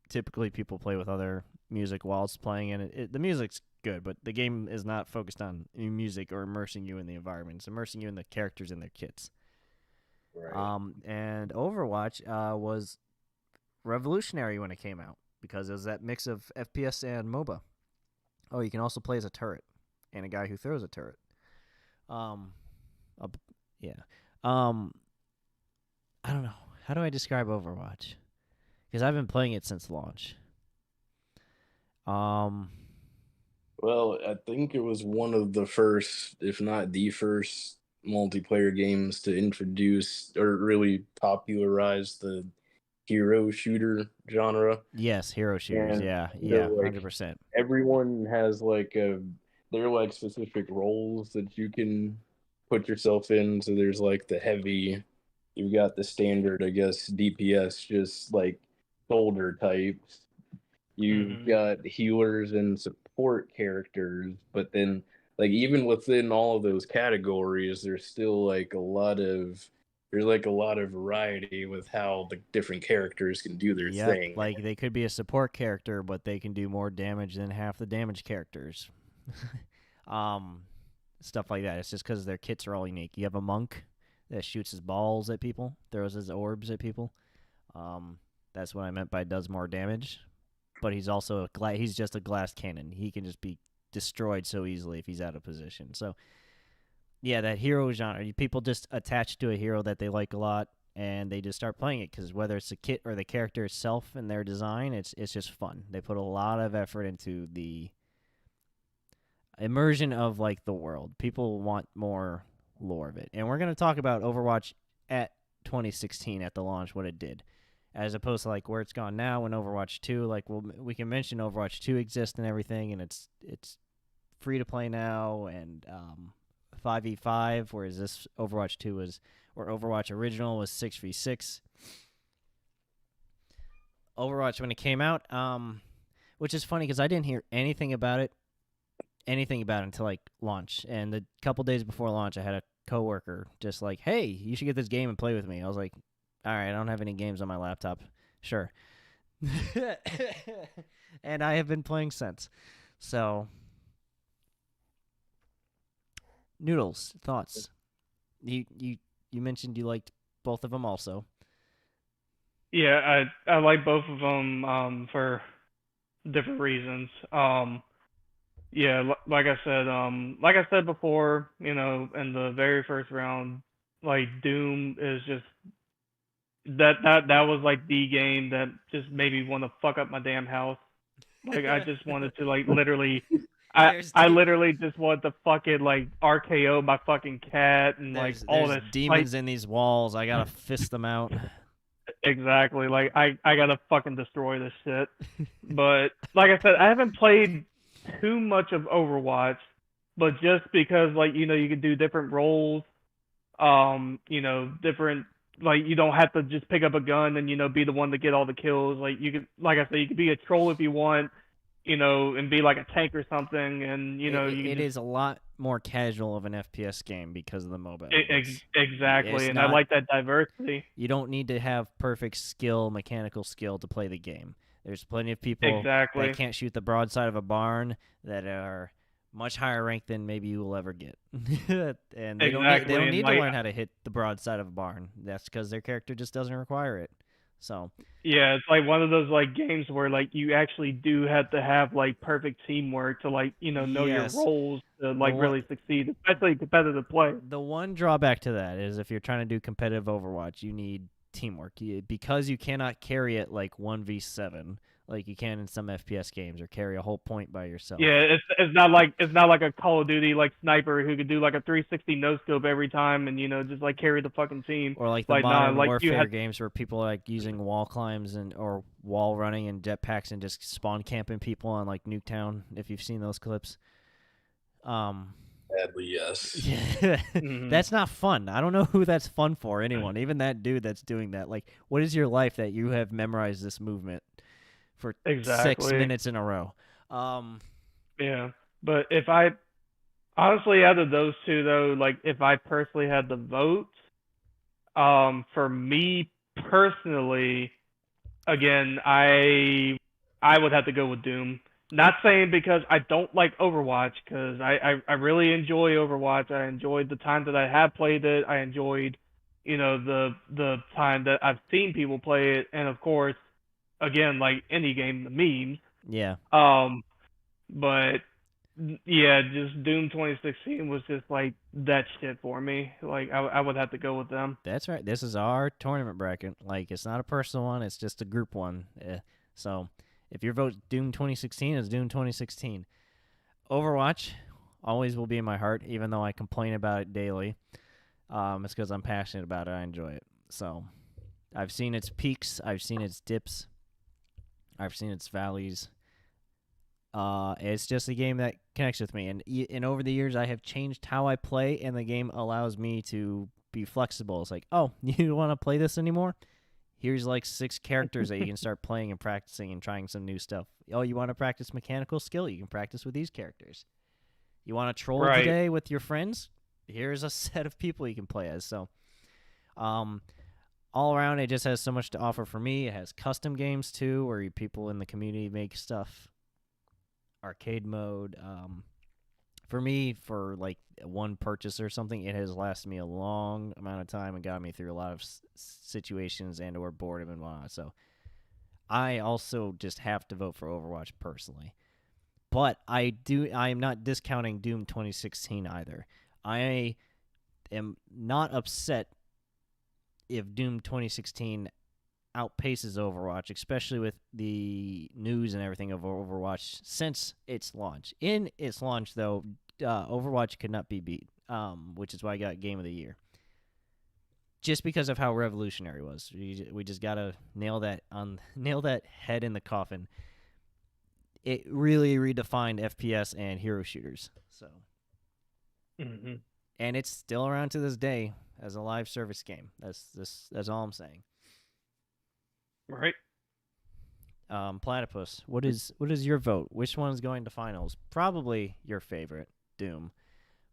typically people play with other music whilst playing, and the music's good, but the game is not focused on music or immersing you in the environment. It's immersing you in the characters and their kits. Right. And Overwatch was revolutionary when it came out because it was that mix of FPS and MOBA. Oh, you can also play as a turret and a guy who throws a turret. Yeah. I don't know. How do I describe Overwatch? Because I've been playing it since launch. Well, I think it was one of the first, if not the first, multiplayer games to introduce or really popularize the hero shooter genre. Yes, hero shooters. And Yeah, you know, like 100%. everyone has like they're like specific roles that you can put yourself in. So there's like the heavy, you've got the standard, I guess, DPS, just like soldier types. You've Mhm. got healers and support characters, but then like even within all of those categories, there's still like a lot of variety with how the different characters can do their Yep, thing. like they could be a support character, but they can do more damage than half the damage characters. um, Stuff like that. It's just because their kits are all unique. You have a monk that shoots his balls at people, throws his orbs at people. That's what I meant by does more damage. But he's also he's just a glass cannon. He can just be destroyed so easily if he's out of position. So yeah, that hero genre, people just attach to a hero that they like a lot, and they just start playing it because whether it's the kit or the character itself and their design, it's just fun. They put a lot of effort into the immersion of like the world. People want more lore of it, and we're gonna talk about Overwatch at 2016 at the launch, what it did, as opposed to like where it's gone now in Overwatch 2. Like we can mention Overwatch 2 exists and everything, and it's free to play now and 5v5, whereas this Overwatch 2 was, or Overwatch original was 6v6. Overwatch when it came out, which is funny because I didn't hear anything about it until like launch. And the couple days before launch, I had a coworker just like, "Hey, you should get this game and play with me." I was like, "All right, I don't have any games on my laptop." Sure. And I have been playing since. So, Noodles, thoughts? You mentioned you liked both of them also. Yeah, I like both of them for different reasons. Yeah, like I said before, you know, in the very first round, like Doom is just that was like the game that just made me want to fuck up my damn house. Like I just wanted to like literally There's I literally just wanted to fucking like RKO my fucking cat and like all there's this like demons in these walls. I gotta fist them out. exactly like I gotta fucking destroy this shit. But like I said, I haven't played too much of Overwatch, but just because like you know you can do different roles, you know different like you don't have to just pick up a gun and you know be the one to get all the kills. Like you could like I said, you could be a troll if you want, you know, and be like a tank or something, and you know you can It just is a lot more casual of an FPS game because of the MOBA elements. exactly, It's and I not. like that diversity. You don't need to have perfect skill, mechanical skill to play the game. There's plenty of people that Exactly, can't shoot the broadside of a barn that are much higher ranked than maybe you will ever get, and they exactly, don't and need to like learn how to hit the broadside of a barn. That's because their character just doesn't require it. So yeah, it's like one of those like games where like you actually do have to have like perfect teamwork to like you know your yes, roles to the like one really succeed, especially competitive play. the one drawback to that is if you're trying to do competitive Overwatch, you need teamwork because you cannot carry it like 1v7 like you can in some FPS games or carry a whole point by yourself. Yeah, it's not like a Call of Duty like sniper who could do like a 360 no scope every time and you know just like carry the fucking team. Or like the Like nah, modern like you warfare had games where people are like using wall climbs and or wall running and jetpacks and just spawn camping people on like Nuketown if you've seen those clips. Um Sadly, yes. mhm. That's not fun. I don't know who that's fun for, anyone. Even that dude that's doing that. Like, what is your life that you have memorized this movement for 6 Exactly. minutes in a row? Um, Yeah. But if I honestly out of those two though, like if I personally had the vote, for me personally, again, I would have to go with Doom. Not saying because I don't like Overwatch, because I really enjoy Overwatch. I enjoyed the time that I have played it. I enjoyed, the time that I've seen people play it, and of course, again, like any game, the memes. Yeah. But yeah, just Doom 2016 was just like that shit for me. Like I would have to go with them. That's right. This is our tournament bracket. Like, it's not a personal one. It's just a group one. So if your vote's Doom 2016, it's Doom 2016. Overwatch always will be in my heart, even though I complain about it daily. It's because I'm passionate about it. I enjoy it. So I've seen its peaks. I've seen its dips. I've seen its valleys. It's just a game that connects with me. And over the years, I have changed how I play, and the game allows me to be flexible. It's like, oh, you want to play this anymore? Here's like 6 characters that you can start playing and practicing and trying some new stuff. Oh, you want to practice mechanical skill? You can practice with these characters. You want to troll Right. today with your friends? Here's a set of people you can play as. So, all around, it just has so much to offer for me. It has custom games too, where people in the community make stuff. Arcade mode. For me, for like one purchase or something, it has lasted me a long amount of time and got me through a lot of situations and or boredom and whatnot. So I also just have to vote for Overwatch personally. But I am not discounting Doom 2016 either. I am not upset if Doom 2016 outpaces Overwatch, especially with the news and everything of Overwatch since its launch. In its launch, though, Overwatch could not be beat, which is why I got Game of the Year. Just because of how revolutionary it was. We just gotta nail that head in the coffin. It really redefined FPS and hero shooters. So, and it's still around to this day as a live service game. That's all I'm saying. Right. Platypus, what is your vote? Which one's going to finals? Probably your favorite, Doom,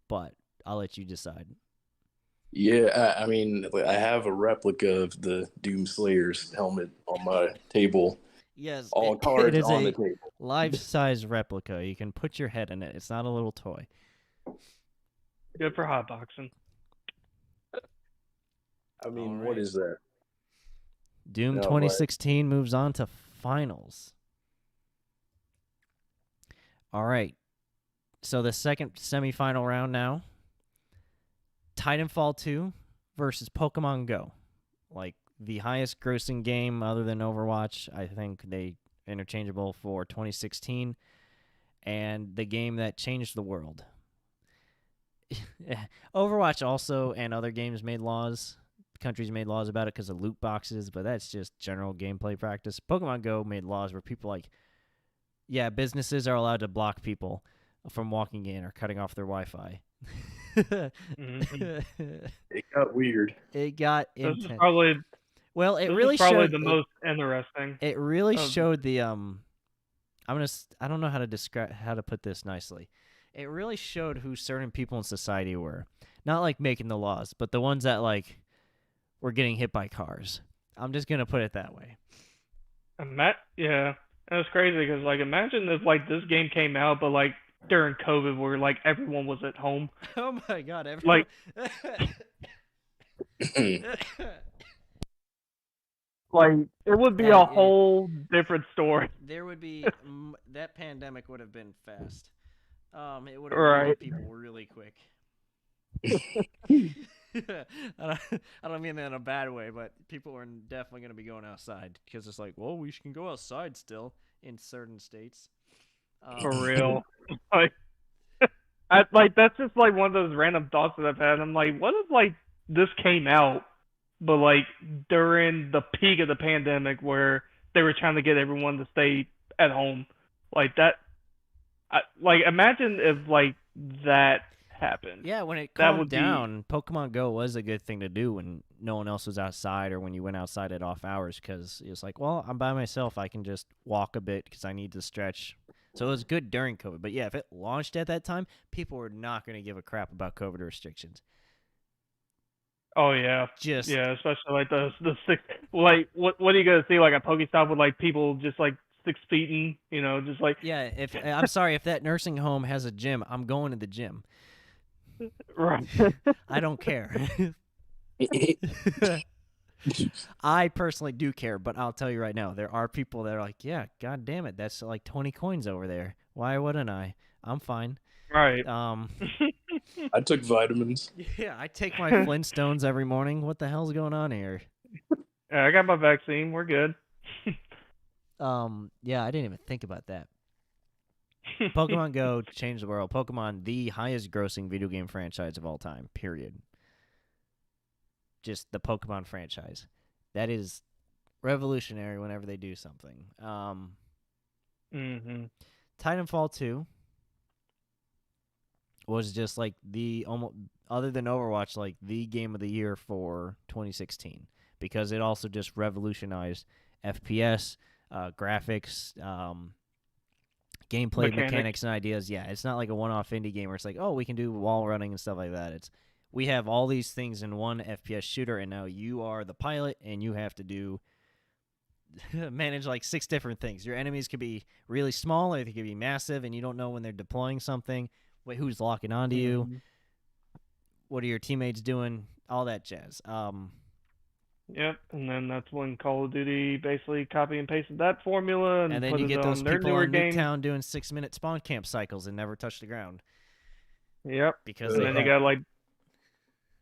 but I'll let you decide. Yeah, I mean, I have a replica of the Doom Slayer's helmet on my table. Yes, All it cards is on a the table. life-size replica. You can put your head in it. It's not a little toy. Good for hotboxing. I mean, All what right. is that? Doom No, 2016 moves on to finals. All right. So the second semifinal round now. Titanfall 2 versus Pokemon Go. Like the highest grossing game other than Overwatch. I think they interchangeable for 2016. And the game that changed the world. Overwatch also and other games made laws. Countries made laws about it because of loot boxes, but that's just general gameplay practice. Pokemon Go made laws where people businesses are allowed to block people from walking in or cutting off their Wi-Fi. Mm-hmm. It got weird. It got This intense. is probably Well, it this really is probably showed the most interesting. It really of- showed the I don't know how to put this nicely. It really showed who certain people in society were. Not like making the laws, but the ones that like were getting hit by cars. I'm just gonna put it that way. Yeah, that's crazy because like imagine if like this game came out, but like during COVID where like everyone was at home. Oh my god! Everyone... Like it would be a whole different story. There would be that pandemic would have been fast. It would have Right. people really quick. I don't mean that in a bad way, but people are definitely going to be going outside because it's like, well, we can go outside still in certain states. For real. That's just like one of those random thoughts that I've had. I'm like, what if like this came out, but like during the peak of the pandemic where they were trying to get everyone to stay at home, like that. Imagine if like that happened. Yeah, when it That calmed would down, Pokemon Go was a good thing to do when no one else was outside or when you went outside at off hours because it was like, well, I'm by myself. I can just walk a bit because I need to stretch. So it was good during COVID. But yeah, if it launched at that time, people were not going to give a crap about COVID restrictions. Oh yeah, Just yeah, especially like the six. Like, what are you gonna see? Like a Pokestop with like people just like 6 feet in, just like yeah. If I'm sorry, if that nursing home has a gym, I'm going to the gym. right. I don't care. I personally do care, but I'll tell you right now, there are people that are like, yeah, god damn it, that's like 20 coins over there. Why wouldn't I? I'm fine. Right. I took vitamins. Yeah, I take my Flintstones every morning. What the hell's going on here? Yeah, I got my vaccine. We're good. Yeah, I didn't even think about that. Pokemon Go changed the world. Pokemon, the highest grossing video game franchise of all time, period. Just the Pokemon franchise. That is revolutionary whenever they do something. Mhm. Titanfall 2 was just like the almost, other than Overwatch, like the game of the year for 2016 because it also just revolutionized FPS, graphics, gameplay mechanics and ideas. Yeah, it's not like a one-off indie game where it's like, oh, we can do wall running and stuff like that. It's we have all these things in one FPS shooter, and now you are the pilot, and you have to do manage like 6 different things. Your enemies could be really small, or they could be massive, and you don't know when they're deploying something. Wait, who's locking onto you? What are your teammates doing? All that jazz. Yep, and then that's when Call of Duty basically copy and pasted that formula and then put you it get those on their people newer on games. Nuketown doing 6-minute spawn camp cycles and never touch the ground. Yep. Because and then you got like,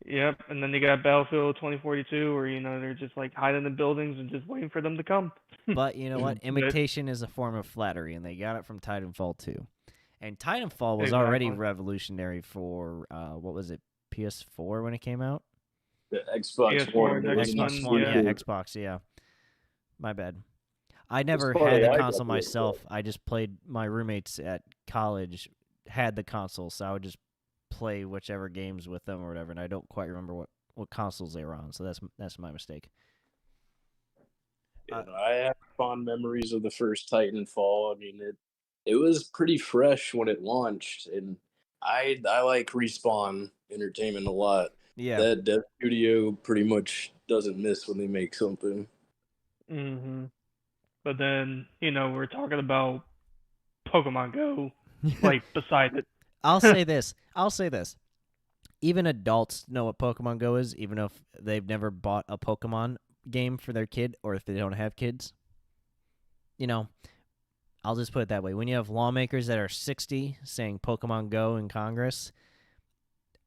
yep, and then you got Battlefield 2042, where they're just like hiding in buildings and just waiting for them to come. But you know what? Imitation is a form of flattery, and they got it from Titanfall 2. And Titanfall was already revolutionary for what was it, PS4 when it came out? The Xbox PS4, One. Xbox One, yeah, Xbox, yeah. My bad. I never had the console myself. I just played. My roommates at college had the console, so I would just play whichever games with them or whatever. And I don't quite remember what consoles they were on, so that's my mistake. I have fond memories of the first Titanfall. I mean, it was pretty fresh when it launched, and I like Respawn Entertainment a lot. Yeah, That dev studio pretty much doesn't miss when they make something. Mhm. But then we're talking about Pokemon Go, like beside it. I'll say this. Even adults know what Pokemon Go is, even if they've never bought a Pokemon game for their kid or if they don't have kids. I'll just put it that way. When you have lawmakers that are 60 saying Pokemon Go in Congress,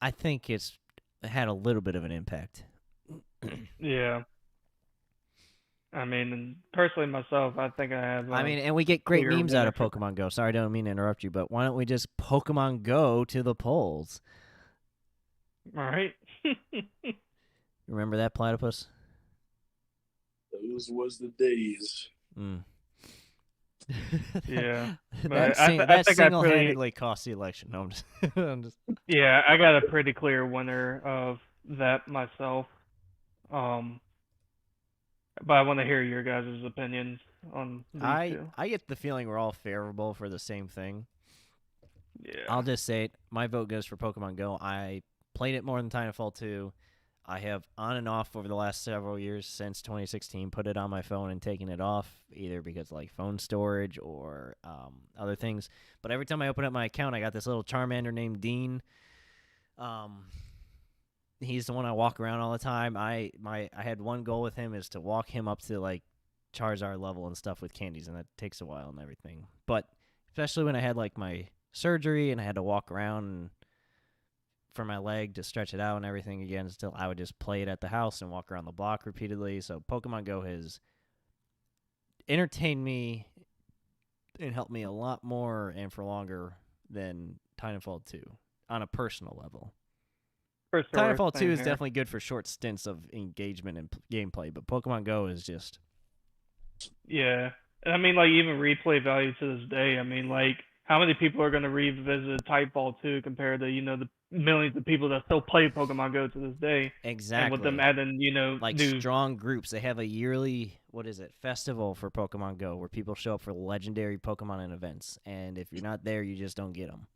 I think it's had a little bit of an impact. Yeah. I mean, and personally myself, I think I have. And we get great memes out of Pokemon Go. Sorry, I don't mean to interrupt you, but why don't we just Pokemon Go to the polls? All right. Remember that, Platypus? Those was the days. Yeah. that single-handedly cost the election. No, I'm just. Yeah, I got a pretty clear winner of that myself. But I want to hear your guys' opinions on these two. I get the feeling we're all favorable for the same thing. Yeah. I'll just say it. My vote goes for Pokemon Go. I played it more than Titanfall 2. I have on and off over the last several years since 2016 put it on my phone and taken it off, either because like phone storage or other things. But every time I open up my account, I got this little Charmander named Dean. He's the one I walk around all the time. I had one goal with him is to walk him up to like Charizard level and stuff with candies, and that takes a while and everything. But especially when I had like my surgery and I had to walk around for my leg to stretch it out and everything again, still I would just play it at the house and walk around the block repeatedly. So Pokemon Go has entertained me and helped me a lot more and for longer than Titanfall 2 on a personal level. Titanfall 2 is definitely good for short stints of engagement and gameplay, but Pokemon Go is just... Yeah. I mean, like, even replay value to this day. I mean, like, how many people are going to revisit Titanfall 2 compared to, the millions of people that still play Pokemon Go to this day? Exactly. And with them adding, like new... strong groups. They have a yearly, festival for Pokemon Go where people show up for legendary Pokemon and events. And if you're not there, you just don't get them.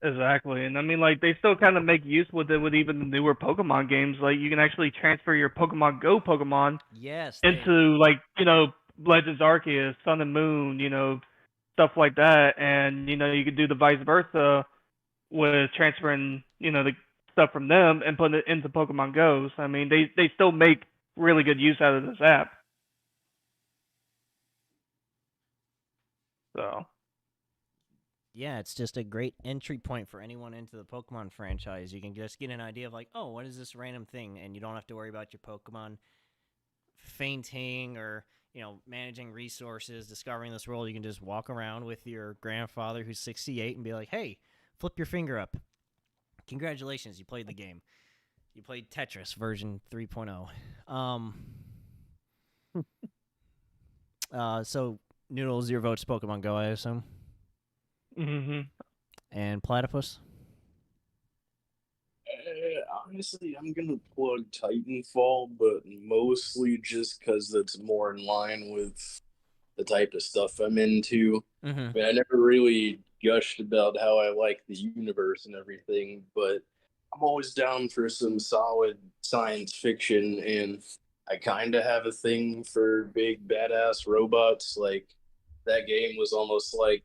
Exactly, and I mean, like they still kind of make use with it with even the newer Pokemon games. Like you can actually transfer your Pokemon Go Pokemon Yes, into like Legends Arceus, Sun and Moon, stuff like that, and you could do the vice versa with transferring the stuff from them and putting it into Pokemon Go. So I mean, they still make really good use out of this app. So yeah, it's just a great entry point for anyone into the Pokemon franchise. You can just get an idea of like, oh, what is this random thing, and you don't have to worry about your Pokemon fainting or managing resources, discovering this world. You can just walk around with your grandfather who's 68 and be like, hey, flip your finger up. Congratulations, you played the game. You played Tetris version 3.0. So Noodles, your vote's Pokemon Go, I assume. mhm. And Platypus. Honestly, I'm gonna plug Titanfall, but mostly just because it's more in line with the type of stuff I'm into. Mm-hmm. I mean, I never really gushed about how I like the universe and everything, but I'm always down for some solid science fiction, and I kind of have a thing for big badass robots. Like that game was almost like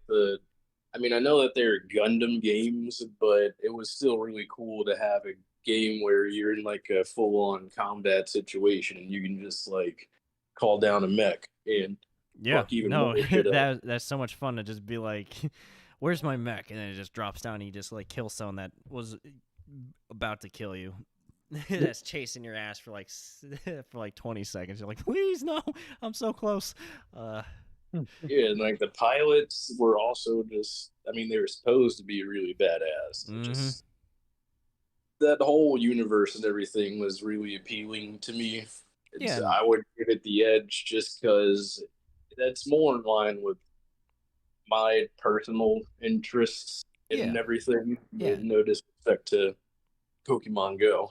I mean, I know that they're Gundam games, but it was still really cool to have a game where you're in like a full-on combat situation and you can just like call down a mech and Yeah, fuck even no, more shit up. that's so much fun to just be like, "Where's my mech?" And then it just drops down, and you just like kill someone that was about to kill you. That's chasing your ass for like for like 20 seconds. You're like, "Please, no, I'm so close." Yeah, and like the pilots were also just, I mean, they were supposed to be really badass. Mm-hmm. Just that whole universe and everything was really appealing to me. Yeah, I would give it the edge just because that's more in line with my personal interests yeah, and everything. yeah. No disrespect to Pokemon Go.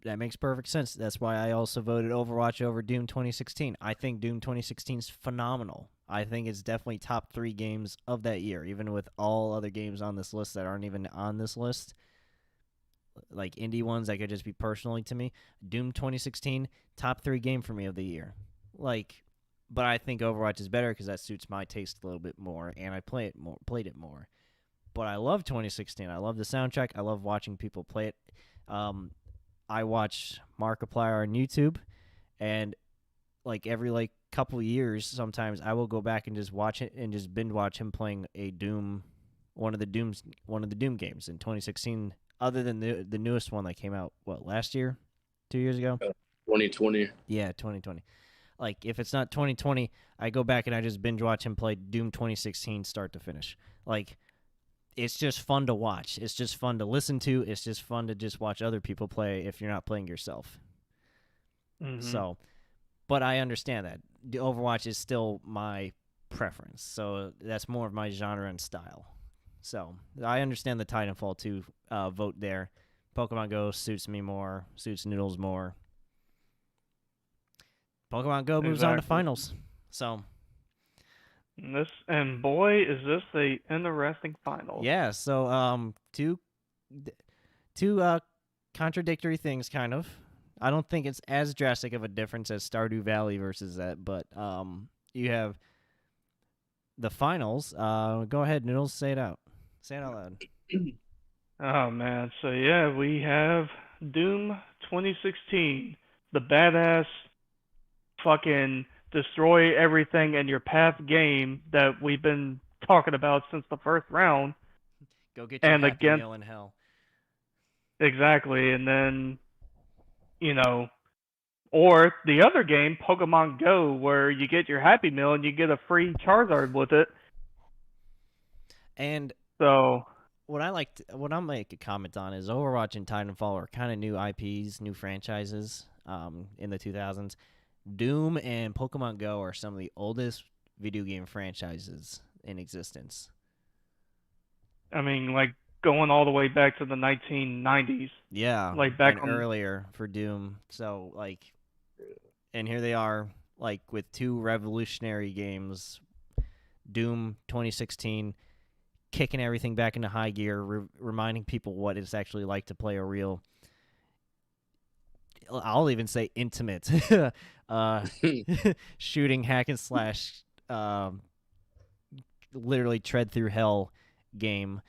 That makes perfect sense. That's why I also voted Overwatch over Doom 2016. I think Doom 2016 is phenomenal. I think it's definitely top 3 games of that year, even with all other games on this list that aren't even on this list. Like indie ones that could just be personally to me. Doom 2016, top 3 game for me of the year. Like, but I think Overwatch is better because that suits my taste a little bit more, and I played it more. But I love 2016. I love the soundtrack. I love watching people play it. I watch Markiplier on YouTube, and like every like couple years, sometimes I will go back and just watch it and just binge watch him playing a Doom, one of the Doom games in 2016. Other than the newest one that came out, last year, 2 years ago? 2020. Yeah, 2020. Like if it's not 2020, I go back and I just binge watch him play Doom 2016 start to finish. Like it's just fun to watch. It's just fun to listen to. It's just fun to just watch other people play if you're not playing yourself. Mhm. So, but I understand that the Overwatch is still my preference. So that's more of my genre and style. So I understand the Titanfall 2 vote there. Pokemon Go suits me more, suits Noodles more. Pokemon Go moves on to Exactly. finals. So And boy, is this a interesting finals. yeah, so two contradictory things kind of. I don't think it's as drastic of a difference as Stardew Valley versus that, but you have the finals. Go ahead, Noodles, say it out. Say it out loud. Oh man, so yeah, we have Doom 2016, the badass fucking destroy everything in your path game that we've been talking about since the first round. Go get your And Happy against Meal in hell. exactly, and then you know, or the other game, Pokemon Go, where you get your Happy Meal and you get a free Charizard with it. And So what I'll make a comment on is Overwatch and Titanfall are kind of new IPs, new franchises in the 2000s. Doom and Pokemon Go are some of the oldest video game franchises in existence. I mean, like going all the way back to the 1990s, Yeah, like back and on. earlier for Doom. So like, and here they are, like with two revolutionary games, Doom 2016 kicking everything back into high gear, reminding people what it's actually like to play a real, I'll even say intimate, uh, shooting hack and slash, literally tread through hell game,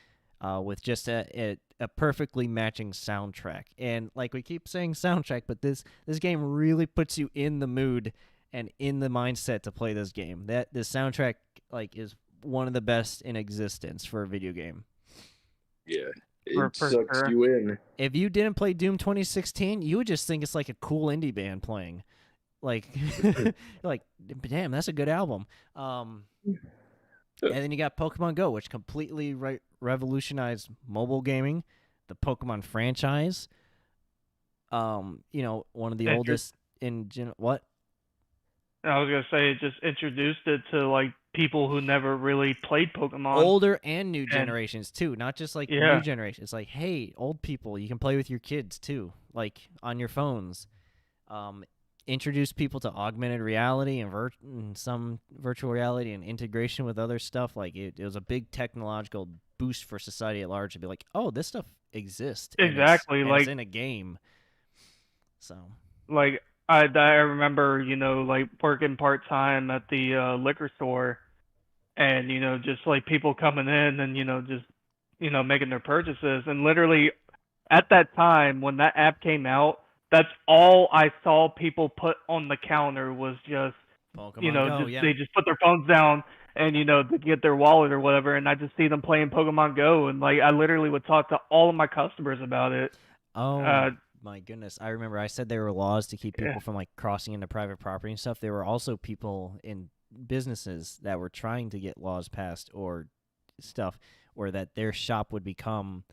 with just a perfectly matching soundtrack. And like we keep saying soundtrack, but this game really puts you in the mood and in the mindset to play this game. That the soundtrack like is one of the best in existence for a video game. Yeah, For it sucks sure. you in. If you didn't play Doom 2016, you would just think it's like a cool indie band playing. Like, like, damn, that's a good album. And then you got Pokemon Go, which completely revolutionized mobile gaming, the Pokemon franchise. You know, one of the oldest in what? I was gonna say it just introduced it to like people who never really played Pokemon. Older and new generations too, not just like new generations. It's like, hey, old people, you can play with your kids too, like on your phones. Introduce people to augmented reality and some virtual reality and integration with other stuff. Like it was a big technological boost for society at large to be like, oh, this stuff exists. Exactly, and like it's in a game. So, like I remember, you know, like working part time at the liquor store, and you know, just like people coming in and you know, just you know, making their purchases, and literally at that time when that app came out, that's all I saw people put on the counter was just Pokemon you know, Go, just yeah. they just put their phones down and you know to get their wallet or whatever, and I just see them playing Pokemon Go, and like I literally would talk to all of my customers about it. Oh my goodness, I remember I said there were laws to keep Yeah. people from like crossing into private property and stuff. There were also people in businesses that were trying to get laws passed or stuff, or that their shop would become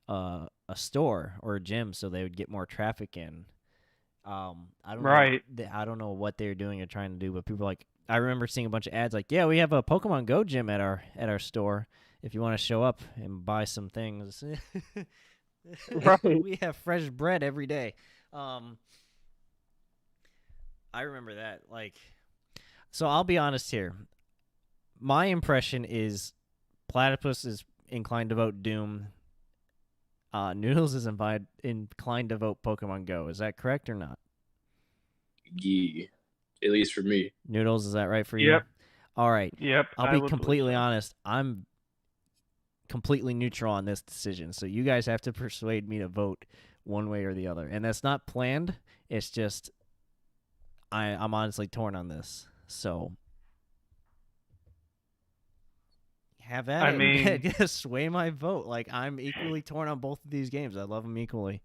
a store or a gym, so they would get more traffic in. I don't Right. know. I don't know what they're doing or trying to do, but people like I remember seeing a bunch of ads like, "Yeah, we have a Pokemon Go gym at our store. If you want to show up and buy some things, Right. we have fresh bread every day." I remember that. Like, so I'll be honest here. My impression is Platypus is inclined to vote Doom. Noodles is inclined to vote Pokemon Go. Is that correct or not? Yeah, at least for me. Noodles, is that right for you? Yep. All right. Yep. I'll I be would believe completely so. honest. I'm completely neutral on this decision. So you guys have to persuade me to vote one way or the other. And that's not planned. It's just I'm honestly torn on this. So have at I it. mean, Just sway my vote. Like I'm equally torn on both of these games. I love them equally.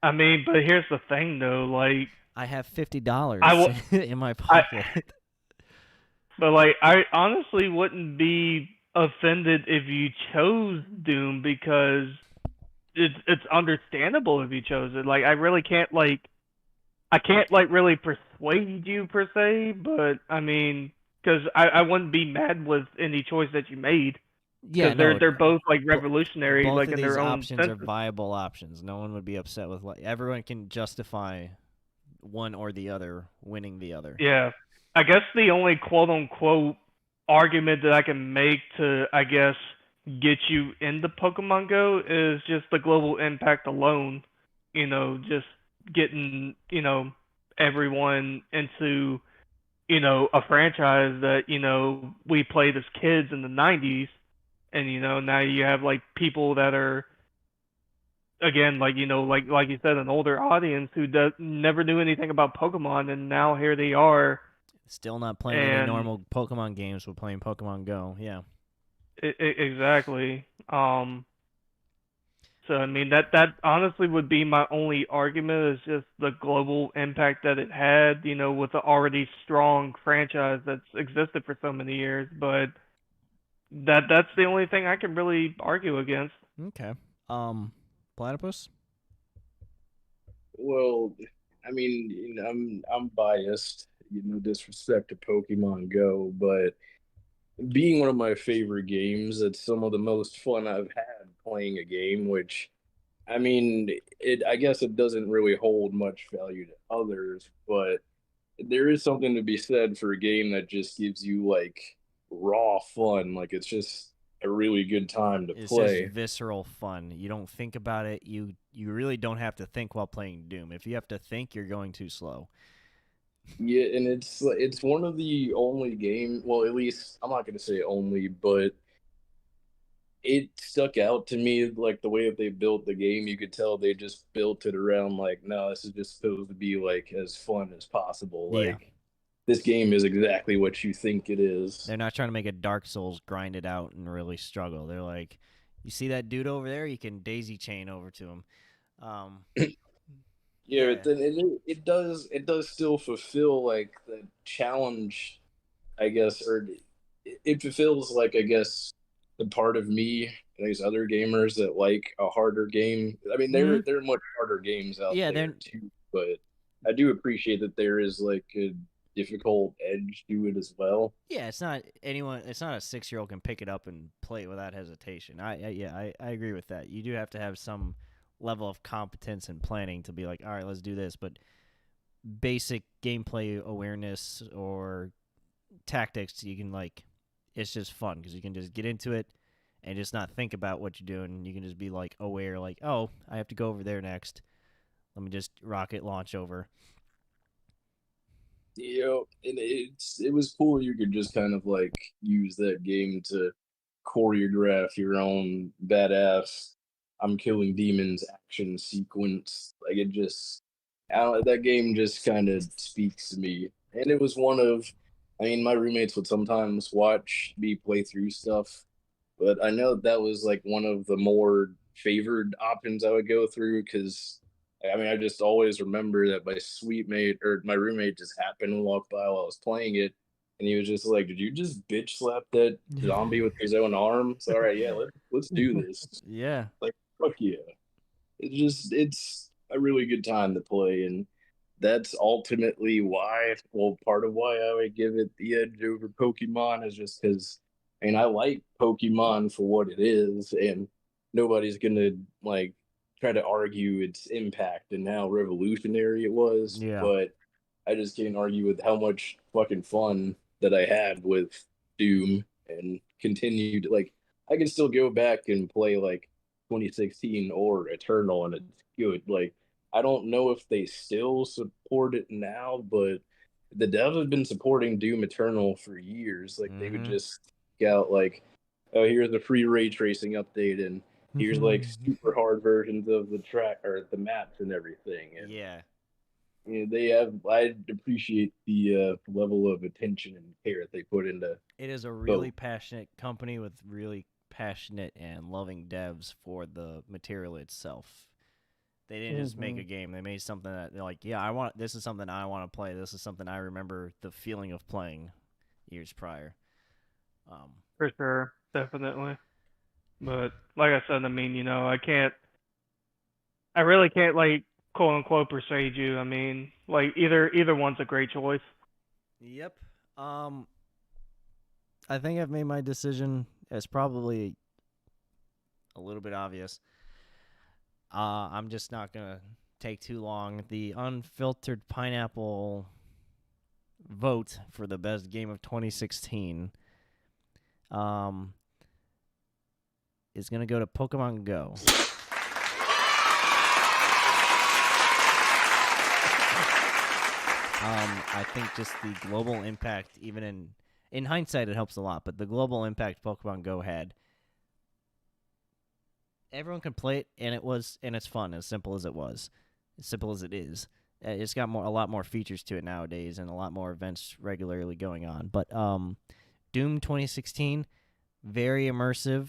but here's the thing though, like I have $50 I will, in my I, pocket. but like I honestly wouldn't be offended if you chose Doom because it's understandable if you chose it. Like I can't like really persuade you per se, but I mean, because I wouldn't be mad with any choice that you made Yeah, because no. they're both like bo- revolutionary, Both like of in these their own options are senses. viable options. No one would be upset with everyone can justify one or the other winning the other. Yeah, I guess the only quote unquote argument that I can make to I guess get you into Pokemon Go is just the global impact alone. You know, just getting everyone into a franchise that, we played as kids in the 90s. And, now you have, like, people that are, again, like, like you said, an older audience who never knew anything about Pokemon. And now here they are. Still not playing any And normal Pokemon games. We're playing Pokemon Go. Yeah. exactly. So I mean that honestly would be my only argument is just the global impact that it had, with the already strong franchise that's existed for so many years. But that's the only thing I can really argue against. Okay. Platypus? Well, I mean, I'm biased, disrespect to Pokemon Go, but being one of my favorite games, it's some of the most fun I've had playing a game, which I mean, I guess it doesn't really hold much value to others, but there is something to be said for a game that just gives you like raw fun. Like it's just a really good time to It's just play. visceral fun. You don't think about it. You really don't have to think while playing Doom. If you have to think, you're going too slow. Yeah, and it's one of the only game. Well, at least I'm not gonna say only, but it stuck out to me like the way that they built the game. You could tell they just built it around like, no, this is just supposed to be like as fun as possible. Yeah. Like this game is exactly what you think it is. They're not trying to make a Dark Souls grind it out and really struggle. They're like, you see that dude over there? You can daisy chain over to him. Um, Yeah, yeah. but then it does still fulfill like the challenge, I guess, or it fulfills like I guess the part of me and these other gamers that like a harder game. I mean, Mm-hmm. there are much harder games out Yeah, there they're too, but I do appreciate that there is like a difficult edge to it as well. yeah. It's not anyone. It's not a 6-year-old can pick it up and play it without hesitation. I agree with that. You do have to have some level of competence and planning to be like, all right, let's do this. But basic gameplay awareness or tactics, you can like, it's just fun because you can just get into it and just not think about what you're doing. You can just be like aware, like, oh, I have to go over there next. Let me just rocket launch over. You know, and it was cool. You could just kind of like use that game to choreograph your own badass "I'm killing demons" action sequence. Like it just, I don't know, that game just kind of speaks to me. And it was one of, I mean, my roommates would sometimes watch me play through stuff, but I know that was like one of the more favored options I would go through because I mean I just always remember that my sweet mate or my roommate just happened to walk by while I was playing it, and he was just like, "Did you just bitch slap that zombie with his own arm?" So all right, yeah, let's do this. Yeah. Like fuck yeah, it's a really good time to play, and that's ultimately why, well, part of why I would give it the edge over Pokemon is just because, I mean, I like Pokemon for what it is, and nobody's gonna like try to argue its impact and how revolutionary it was, Yeah. but I just can't argue with how much fucking fun that I had with Doom and continued like I can still go back and play like 2016 or Eternal and it's good. Like I don't know if they still support it now, but the devs have been supporting Doom Eternal for years. Like they would Mm-hmm. just out like, oh, here's the free ray tracing update, and here's like super hard versions of the track or the maps and everything. And Yeah. you know, they have. I appreciate the level of attention and care they put into It is a really both. passionate company with really passionate and loving devs for the material itself. They didn't just make Mm-hmm. a game. They made something that they're like, yeah, I want this is something I want to play. This is something I remember the feeling of playing years prior. Um, For sure, definitely. But like I said, I mean, I really can't like quote unquote persuade you. I mean, like either one's a great choice. yep. Um, I think I've made my decision. It's probably a little bit obvious. I'm just not gonna take too long. The unfiltered pineapple vote for the best game of 2016 um, is gonna go to Pokemon Go. I think just the global impact, even in hindsight, it helps a lot. But the global impact Pokemon Go had, everyone could play it, and it's fun. As simple as it was, as simple as it is. It's got a lot more features to it nowadays, and a lot more events regularly going on. But Doom 2016, very immersive,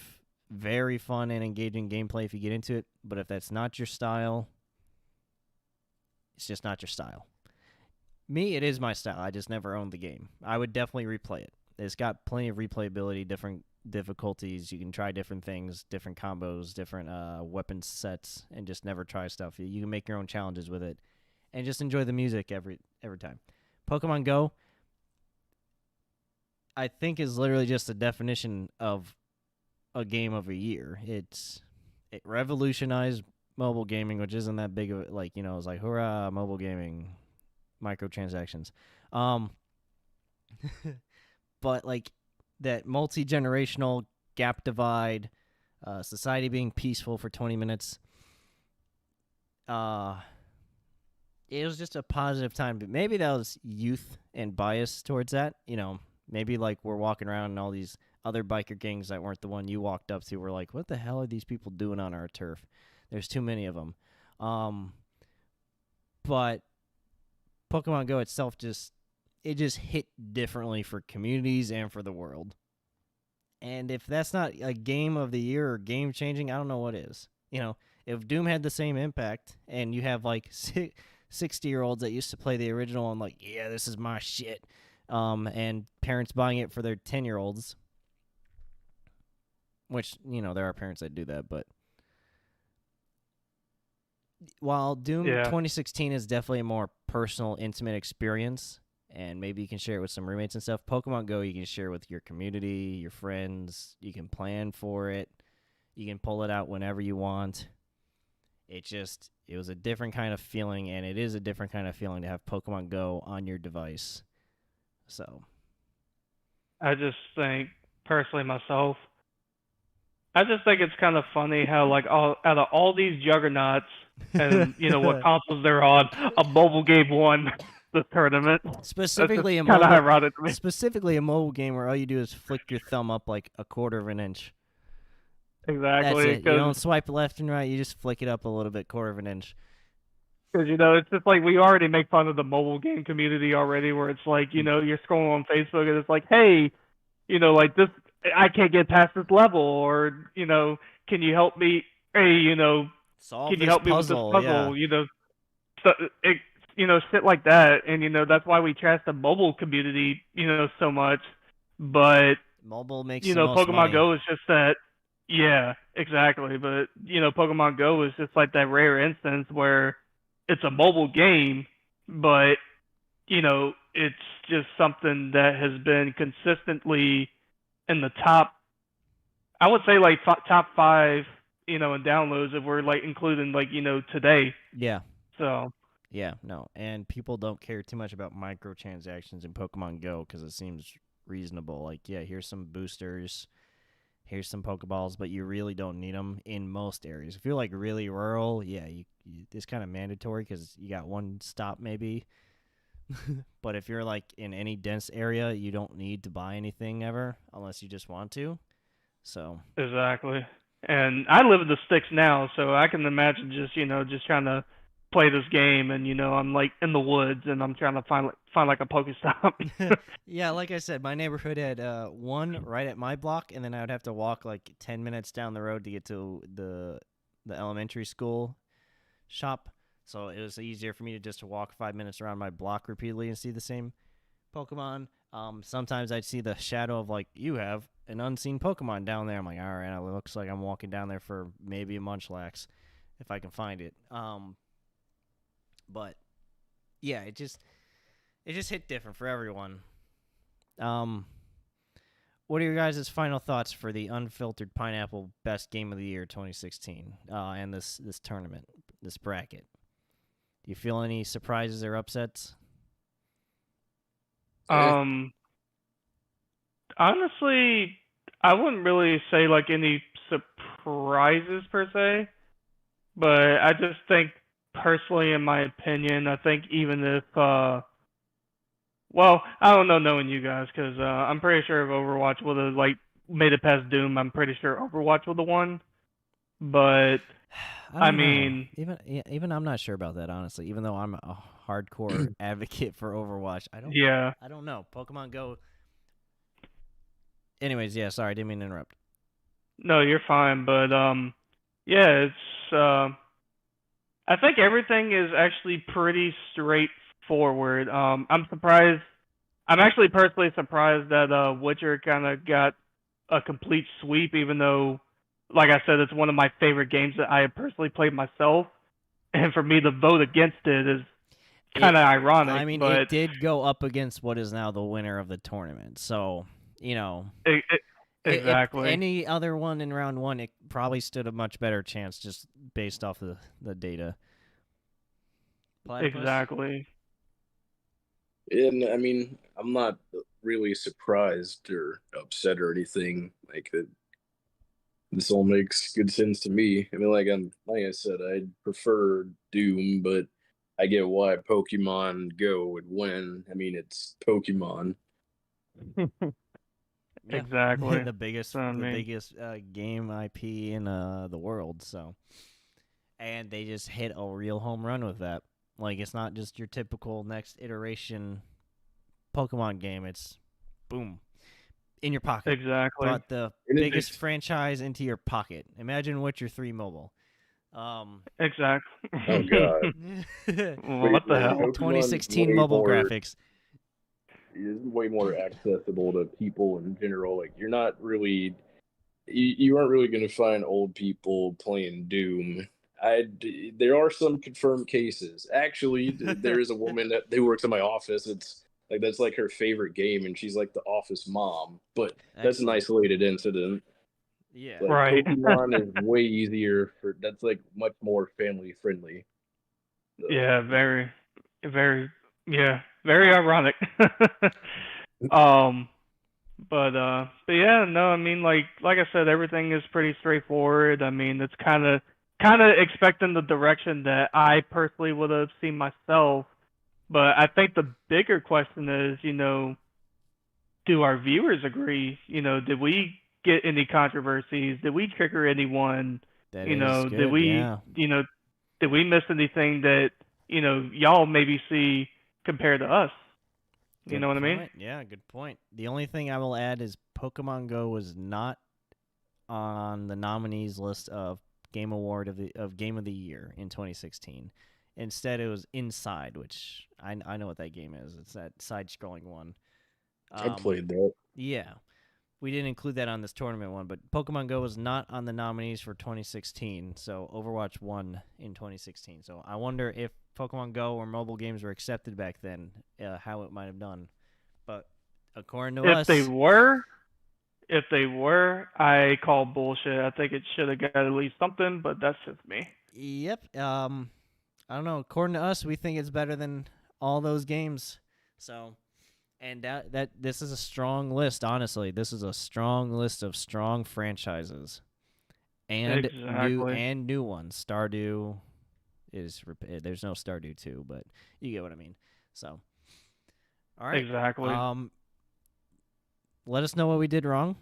very fun and engaging gameplay if you get into it. But if that's not your style, it's just not your style. Me, it is my style. I just never owned the game. I would definitely replay it. It's got plenty of replayability, different difficulties. You can try different things, different combos, different weapon sets, and just never try stuff. You can make your own challenges with it, and just enjoy the music every time. Pokemon Go, I think, is literally just a definition of a game of a year. It revolutionized mobile gaming, which isn't that big of a, like, it's like hurrah, mobile gaming, microtransactions. Um, but like that multi-generational gap divide, society being peaceful for 20 minutes. It was just a positive time, but maybe that was youth and bias towards that. Maybe like we're walking around and all these other biker gangs that weren't the one you walked up to were like, what the hell are these people doing on our turf? There's too many of them. But Pokemon Go itself just hit differently for communities and for the world. And if that's not a game of the year or game changing, I don't know what is. If Doom had the same impact and you have like 60-year-olds that used to play the original and like, yeah, this is my shit, and parents buying it for their 10-year-olds, which, there are parents that do that, but while Doom 2016 is definitely a more personal, intimate experience, and maybe you can share it with some roommates and stuff, Pokemon Go you can share with your community, your friends, you can plan for it, you can pull it out whenever you want. It was a different kind of feeling, and it is a different kind of feeling to have Pokemon Go on your device. So, I just think, personally myself, I just think it's kind of funny how, like, out of all these juggernauts and, what consoles they're on, a mobile game won the tournament. Specifically a kind of ironic to me. Specifically a mobile game where all you do is flick your thumb up like a quarter of an inch. Exactly. That's it. You don't swipe left and right. You just flick it up a little bit, quarter of an inch. Because, it's just like we already make fun of the mobile game community already, where it's like, you're scrolling on Facebook and it's like, hey, like this, I can't get past this level, or, can you help me? Hey, solve can you this help puzzle, me with this puzzle? Shit like that. And, that's why we trash the mobile community, so much. But, mobile makes the most Pokemon money. Go is just that. Yeah, exactly. But, Pokemon Go is just like that rare instance where it's a mobile game, but, it's just something that has been consistently in the top, I would say like top 5, in downloads if we're like including like, today. Yeah. So. Yeah, no. And people don't care too much about microtransactions in Pokemon Go because it seems reasonable. Like, yeah, here's some boosters, here's some Pokeballs, but you really don't need them in most areas. If you're like really rural, yeah, it's kind of mandatory because you got one stop maybe. But if you're like in any dense area, you don't need to buy anything ever unless you just want to. So exactly. And I live in the sticks now, so I can imagine just just trying to play this game, and I'm like in the woods and I'm trying to find like a Pokestop. Yeah, like I said, my neighborhood had one right at my block, and then I would have to walk like 10 minutes down the road to get to the elementary school shop. So it was easier for me to just walk 5 minutes around my block repeatedly and see the same Pokemon. Sometimes I'd see the shadow of like, you have an unseen Pokemon down there. I'm like, all right, it looks like I'm walking down there for maybe a Munchlax if I can find it. But yeah, it just hit different for everyone. What are your guys' final thoughts for the Unfiltered Pineapple Best Game of the Year 2016 and this tournament, this bracket? Do you feel any surprises or upsets? Honestly, I wouldn't really say like any surprises per se, but I just think personally, in my opinion, I think even if well, I don't know knowing you guys, because I'm pretty sure if Overwatch would have like made it past Doom, I'm pretty sure Overwatch would have won. But I mean, even I'm not sure about that, honestly. Even though I'm a hardcore advocate for Overwatch, I don't know. Pokemon Go. Anyways, yeah, sorry, I didn't mean to interrupt. No, you're fine, but yeah, it's I think everything is actually pretty straightforward. I'm surprised. I'm actually personally surprised that Witcher kind of got a complete sweep, even though, like I said, it's one of my favorite games that I have personally played myself. And for me to vote against it is kind of ironic. I mean, but it did go up against what is now the winner of the tournament. So, exactly. If any other one in round one, it probably stood a much better chance just based off of the data. Platypus? Exactly. And I mean, I'm not really surprised or upset or anything. Like, This all makes good sense to me. I mean, like I said, I'd prefer Doom, but I get why Pokemon Go would win. I mean, it's Pokemon. Yeah, Exactly. the biggest So I the mean, biggest game IP in the world. So, and they just hit a real home run with that. Like it's not just your typical next iteration Pokemon game. It's boom in your pocket. exactly. Brought the And biggest it's franchise into your pocket. Imagine Witcher 3 mobile. Exactly. oh god, What wait, the man, hell? Pokemon's 2016 mobile graphics. way more accessible to people in general. Like you aren't really going to find old people playing Doom. There are some confirmed cases. Actually, there is a woman that works in my office. It's like that's like her favorite game, and she's like the office mom. But that's an Excellent. isolated incident. Yeah. Like Right. Pokemon is way easier for. That's like much more family friendly. So, Yeah, very, yeah, very ironic. um, but yeah, no, I mean, like I said, everything is pretty straightforward. I mean, it's kind of expecting the direction that I personally would have seen myself. But I think the bigger question is, do our viewers agree? Did we get any controversies? Did we trigger anyone? That is Did good. we, Yeah. did we miss anything that, y'all maybe see compared to us? You know Good what I mean? point. Yeah, good point. The only thing I will add is Pokemon Go was not on the nominees list of Game of the Year in 2016. Instead, it was Inside, which I know what that game is. It's that side-scrolling one. I played that. Yeah, we didn't include that on this tournament one, but Pokemon Go was not on the nominees for 2016. So Overwatch won in 2016. So I wonder if Pokemon Go or mobile games were accepted back then, how it might have done. But according to If they us, were, if they were, I call bullshit. I think it should have got at least something, but that's just me. yep. I don't know. According to us, we think it's better than all those games. So, and that this is a strong list. Honestly, this is a strong list of strong franchises and Exactly. new ones. Stardew is there's no Stardew 2, but you get what I mean. So, all right. Exactly. Let us know what we did wrong.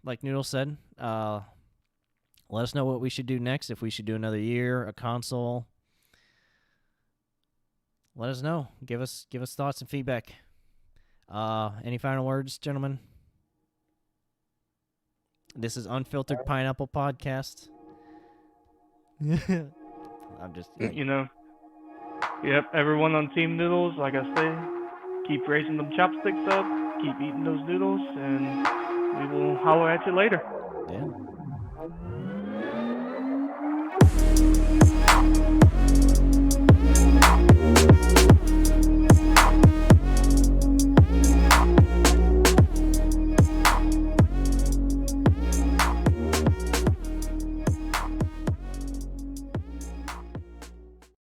Like Noodle said, let us know what we should do next. If we should do another year, a console. Let us know. Give us thoughts and feedback. Any final words, gentlemen? This is Unfiltered Pineapple Podcast. I'm just Yep, everyone on Team Noodles, like I say, keep raising them chopsticks up, keep eating those noodles, and we will holler at you later. yeah.